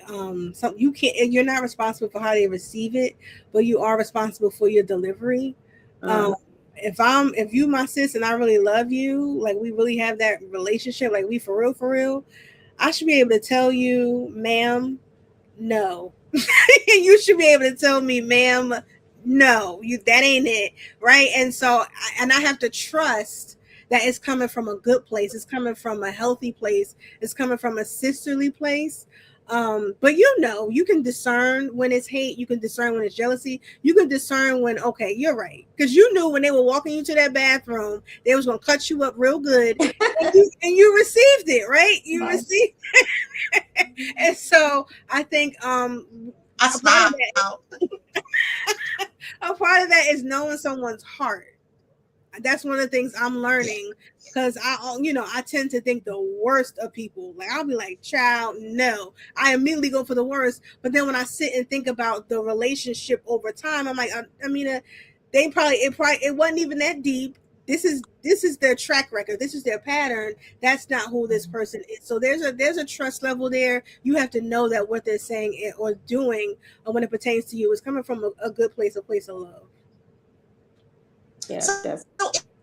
C: you can't. You're not responsible for how they receive it, but you are responsible for your delivery. Um,
D: Uh-huh.
C: if you my sis and I really love you, like we really have that relationship, like we for real, I should be able to tell you, ma'am, no. You should be able to tell me, ma'am, no, you that ain't it, right? And so, and I have to trust that it's coming from a good place. It's coming from a healthy place. It's coming from a sisterly place. But you can discern when it's hate. You can discern when it's jealousy. You can discern when, okay, you're right, because you knew when they were walking you to that bathroom, they was gonna cut you up real good, and you received it, right? You
D: Right.
C: received, and so I think
B: I
C: a part of
B: smile.
C: that is knowing someone's heart. That's one of the things I'm
B: Yeah.
C: learning, because I tend to think the worst of people. Like I'll be like, child, no. I immediately go for the worst. But then when I sit and think about the relationship over time, I'm like, I mean, it wasn't even that deep. This is their track record. This is their pattern. That's not who this person is. So there's a trust level there. You have to know that what they're saying or doing, when it pertains to you, is coming from a good place, a place of love.
D: Yeah,
B: So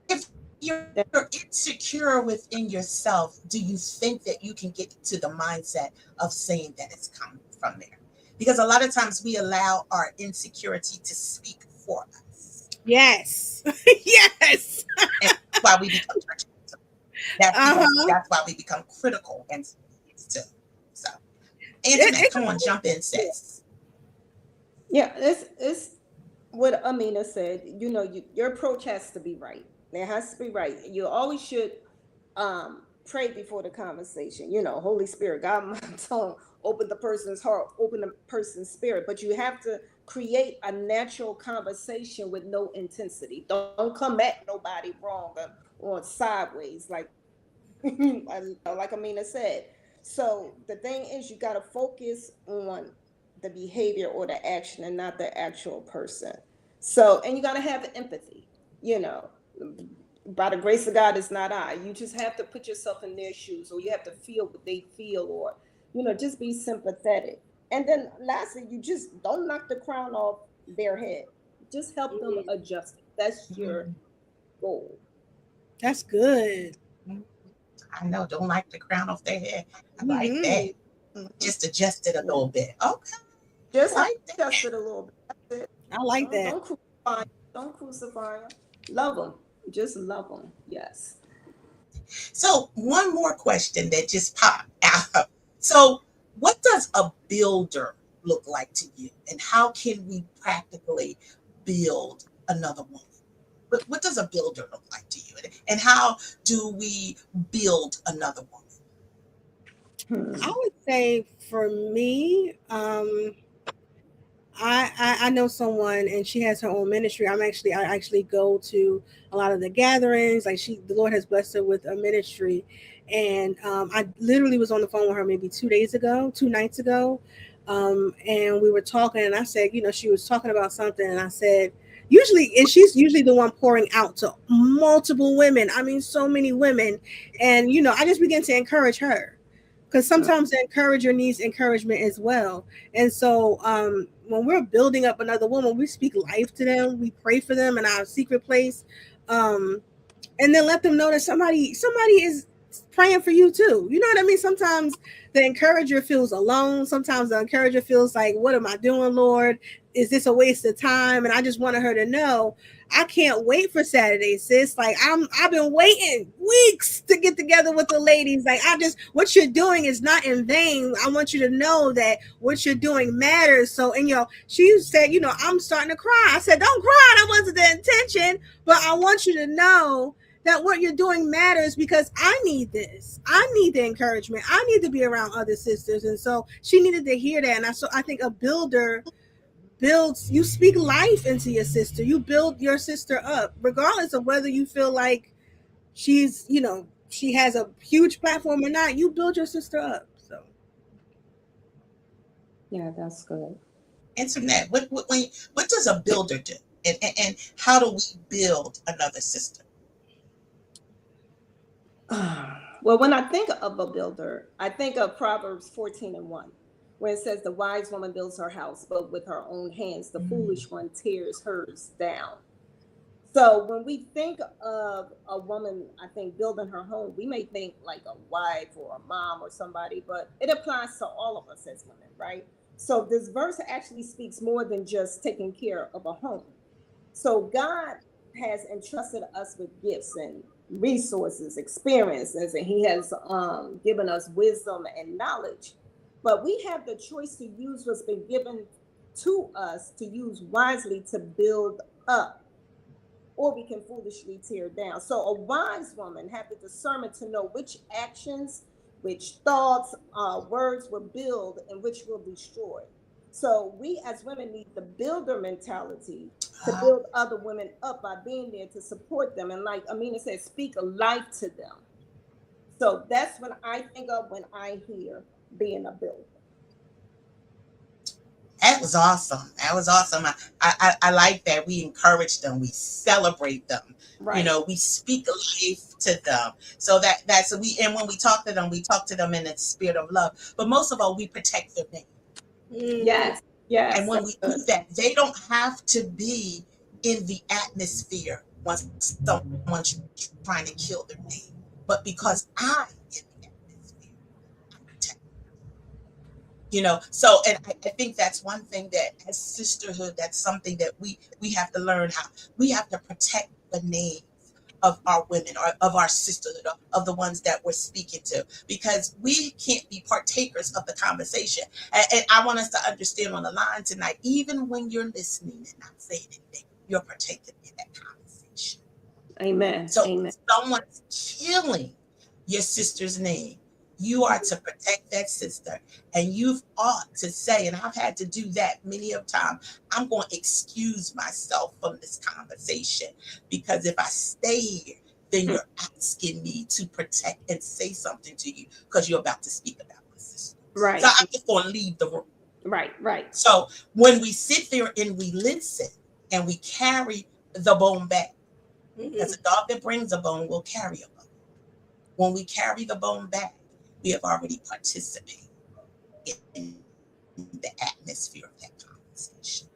B: if you're
D: that,
B: insecure within yourself, do you think that you can get to the mindset of saying that it's come from there? Because a lot of times we allow our insecurity to speak for us.
C: Yes. Yes.
B: And that's why we become judgmental.
C: Uh-huh.
B: That's why we become critical and too. So Antoinette,
C: It
B: come on, jump in, sis.
D: yeah, it's what Amina said. Your approach has to be right. It has to be right. You always should pray before the conversation. Holy Spirit, God, my tongue, open the person's heart, open the person's spirit. But you have to create a natural conversation with no intensity. Don't come at nobody wrong or sideways, like Amina said. So the thing is, you got to focus on the behavior or the action and not the actual person. So, and you got to have empathy. You know, by the grace of God, it's not I. You just have to put yourself in their shoes, or you have to feel what they feel, or just be sympathetic. And then lastly, you just don't knock the crown off their head. Just help them adjust it. That's your goal.
C: That's good.
B: I know, don't like the crown off their head. I like that.
C: Hmm.
B: Just adjust it a
D: Yeah.
B: little bit. Okay,
D: Just
B: I like that.
D: adjust it a little bit. That's it.
C: I like
D: Don't
C: that.
D: don't crucify. Don't crucify them. Love them. Just love them. Yes.
B: So, one more question that just popped out. So, what does a builder look like to you? And how can we practically build another woman? What does a builder look like to you? And how do we build another woman?
C: I
D: Hmm.
C: would say for me, I know someone and she has her own ministry. I actually go to a lot of the gatherings. Like the Lord has blessed her with a ministry, and I literally was on the phone with her maybe 2 days ago, 2 nights ago, and we were talking. And I said, she was talking about something, and I said, and she's usually the one pouring out to multiple women. I mean, so many women, and I just began to encourage her because sometimes the encourager needs encouragement as well. And so when we're building up another woman, we speak life to them. We pray for them in our secret place, um, and then let them know that somebody is praying for you too. You know what I mean? Sometimes the encourager feels alone. Sometimes the encourager feels like, "What am I doing, Lord? Is this a waste of time?" And I just wanted her to know, I can't wait for Saturday, sis. Like I've been waiting weeks to get together with the ladies. Like what you're doing is not in vain. I want you to know that what you're doing matters. So, and she said, I'm starting to cry. I said, don't cry. That wasn't the intention, but I want you to know that what you're doing matters because I need this. I need the encouragement. I need to be around other sisters. And so she needed to hear that. And I think a builder builds, you speak life into your sister. You build your sister up, regardless of whether you feel like she has a huge platform or not. You build your sister up. So
D: Yeah, that's good.
B: Internet. What does a builder do? And how do we build another sister?
D: Well, when I think of a builder, I think of Proverbs 14:1, where it says, "The wise woman builds her house, but with her own hands, the foolish one tears hers down." So when we think of a woman, I think building her home, we may think like a wife or a mom or somebody, but it applies to all of us as women, right? So this verse actually speaks more than just taking care of a home. So God has entrusted us with gifts and resources, experiences, and He has given us wisdom and knowledge. But we have the choice to use what's been given to us to use wisely to build up, or we can foolishly tear down. So a wise woman had the discernment to know which actions, which thoughts, words will build and which will destroy. So we as women need the builder mentality to
B: Uh,
D: build other women up by being there to support them. And like Amina said, speak life to them. So that's when I think of when I hear being a builder.
B: that was awesome. That was awesome. I like that. We encourage them. We celebrate them.
D: Right.
B: We speak life to them. So that's we. And when we talk to them in the spirit of love. But most of all, we protect their name.
C: mm,
D: Yes.
B: And
D: Yes.
B: when
D: That's
B: we do
D: good.
B: that, they don't have to be in the atmosphere when someone's trying to kill their name. But because I'm in the atmosphere, I protect. So and I think that's one thing that as sisterhood, that's something that we have to learn how we have to protect the names of our women or of our sisterhood, of the ones that we're speaking to, because we can't be partakers of the conversation. And I want us to understand on the line tonight, even when you're listening and not saying anything, you're partaking in that conversation.
D: Amen.
B: So
D: Amen.
B: if someone's killing your sister's name, you are to protect that sister. And you've ought to say, and I've had to do that many of times, I'm going to excuse myself from this conversation, because if I stay here, then
D: Hmm.
B: you're asking me to protect and say something to you because you're about to speak about my sister. So
D: Right.
B: I'm just going to leave the room.
D: Right. Right.
B: So when we sit there and we listen and we carry the bone back, Because a dog that brings a bone will carry a bone. When we carry the bone back, we have already participated in the atmosphere of that conversation.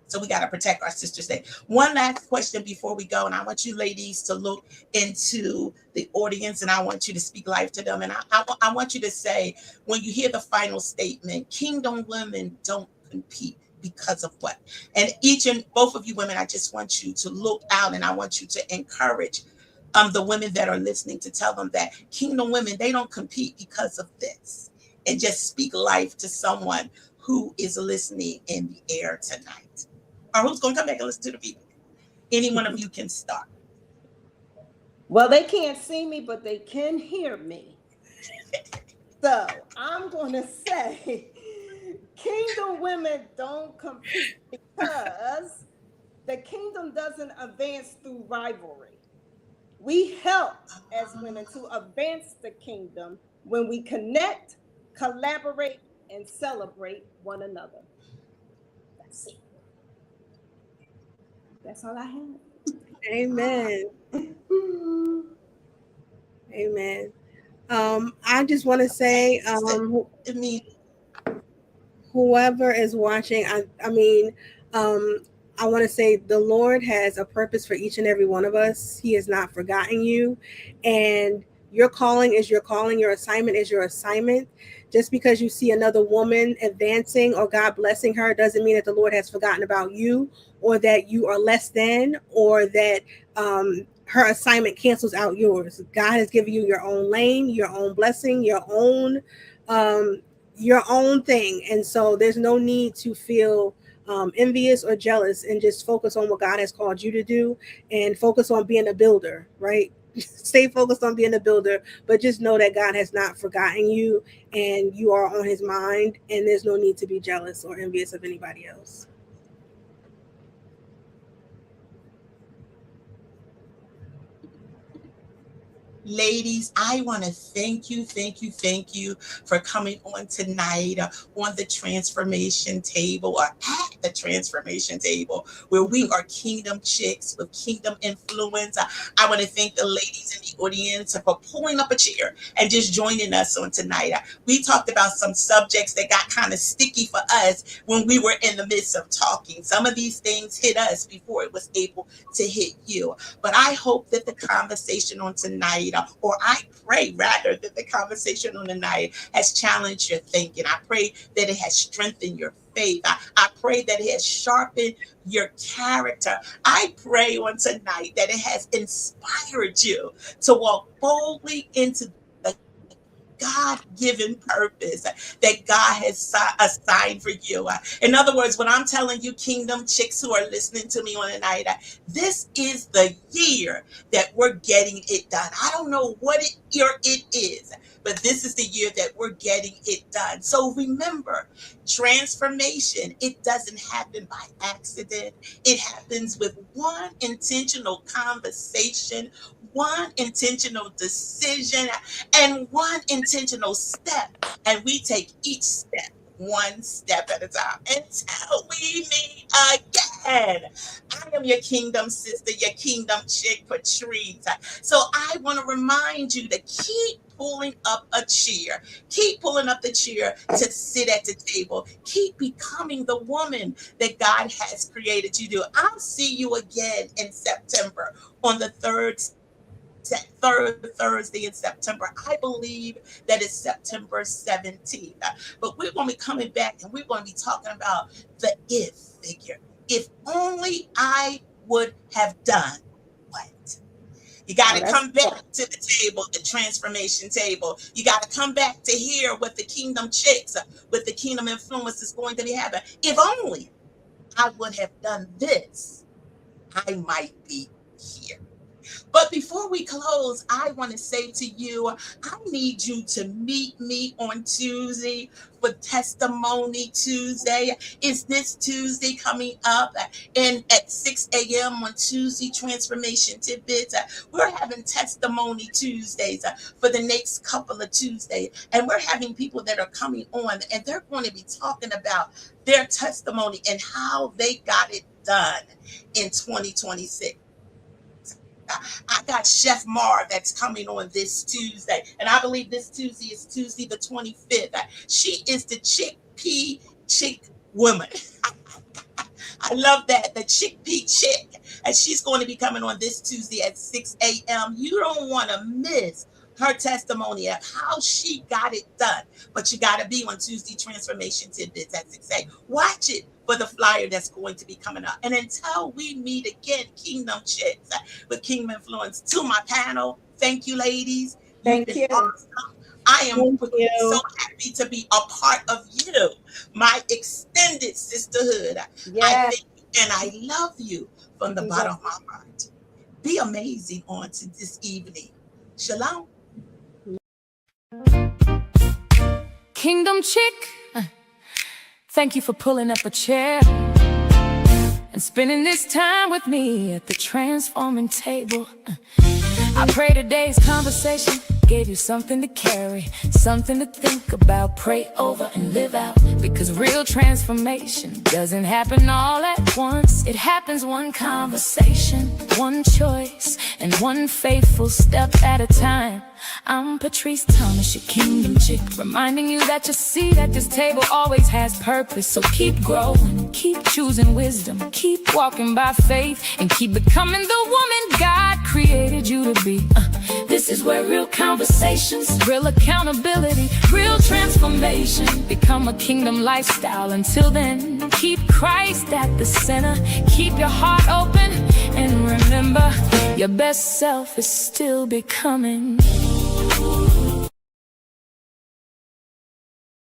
B: So we got to protect our sisters' day. One last question before we go, and I want you ladies to look into the audience and I want you to speak life to them. And I want you to say, when you hear the final statement, kingdom women don't compete because of what? And each and both of you women, I just want you to look out and I want you to encourage the women that are listening to tell them that kingdom women, they don't compete because of this. And just speak life to someone who is listening in the air tonight. Or who's going to come back and listen to the people. Any one of you can start.
D: Well, they can't see me, but they can hear me. So I'm going to say kingdom women don't compete because the kingdom doesn't advance through rivalry. We help as women to advance the kingdom when we connect, collaborate, and celebrate one another. That's it. That's all I have.
C: Amen. Amen. I just want to say,
B: I mean,
C: whoever is watching, I mean, um, I want to say the Lord has a purpose for each and every one of us. He has not forgotten you, and your calling is your calling. Your assignment is your assignment. Just because you see another woman advancing or God blessing her doesn't mean that the Lord has forgotten about you, or that you are less than, or that her assignment cancels out yours. God has given you your own lane, your own blessing, um, your own thing. And so there's no need to feel envious or jealous, and just focus on what God has called you to do and focus on being a builder, right? Stay focused on being a builder, but just know that God has not forgotten you and you are on his mind, and there's no need to be jealous or envious of anybody else.
B: ladies, I want to thank you for coming on tonight on the transformation table or at the transformation table where we are kingdom chicks with kingdom influence. I want to thank the ladies in the audience for pulling up a chair and just joining us on tonight. We talked about some subjects that got kind of sticky for us when we were in the midst of talking. Some of these things hit us before it was able to hit you. But I hope that the conversation on tonight, or I pray rather that the conversation on tonight has challenged your thinking. I pray that it has strengthened your faith. I pray that it has sharpened your character. I pray on tonight that it has inspired you to walk boldly into the God-given purpose that God has assigned for you. In other words, when I'm telling you, kingdom chicks who are listening to me on the night, this is the year that we're getting it done. I don't know what year it is, but this is the year that we're getting it done. So remember, transformation, it doesn't happen by accident. It happens with one intentional conversation, one intentional decision, and one intentional step. And we take each step one step at a time until we meet again. I am your kingdom sister, your kingdom chick, Patrice. So I want to remind you to keep pulling up a chair. Keep pulling up the chair to sit at the table. Keep becoming the woman that God has created you to. I'll see you again in September on the third Thursday in September. I believe that it's September 17th. But we're going to be coming back and we're going to be talking about the if figure. If only I would have done what? You got
D: Oh,
B: to
D: that's
B: come back to the table, the transformation table. You got to come back to hear what the kingdom chicks, what the kingdom influence is going to be happening. If only I would have done this, I might be here. But before we close, I want to say to you, I need you to meet me on Tuesday for Testimony Tuesday. Is this Tuesday coming up? And at 6 a.m. on Tuesday, Transformation Tidbits. We're having Testimony Tuesdays for the next couple of Tuesdays. And we're having people that are coming on and they're going to be talking about their testimony and how they got it done in 2026. I got Chef Mar that's coming on this Tuesday. And I believe this Tuesday is Tuesday the 25th. She is the chickpea chick woman. I love that, the chickpea chick. And she's going to be coming on this Tuesday at 6 a.m. You don't want to miss her testimony of how she got it done. But you got to be on Tuesday Transformation Tidbits at 6 a.m. Watch it for the flyer that's going to be coming up. And until we meet again, Kingdom Chicks with Kingdom Influence, to my panel, thank you, ladies.
D: Thank you.
B: Awesome. I am so happy to be a part of you, my extended sisterhood.
D: Yes.
B: I thank you and I love you from the bottom of my heart. Be amazing on to this evening. Shalom.
A: Kingdom Chick, thank you for pulling up a chair and spending this time with me at the transforming table. I pray today's conversation gave you something to carry, something to think about, pray over and live out. Because real transformation doesn't happen all at once. It happens one conversation, one choice, and one faithful step at a time. I'm Patrice Thomas, your Kingdom Chick, reminding you that your seat at this table always has purpose. So keep growing, keep choosing wisdom, keep walking by faith, and keep becoming the woman God created you to be. This is where real conversations, real accountability, real transformation become a kingdom lifestyle. Until then, keep Christ at the center, keep your heart open, and remember, your best self is still becoming.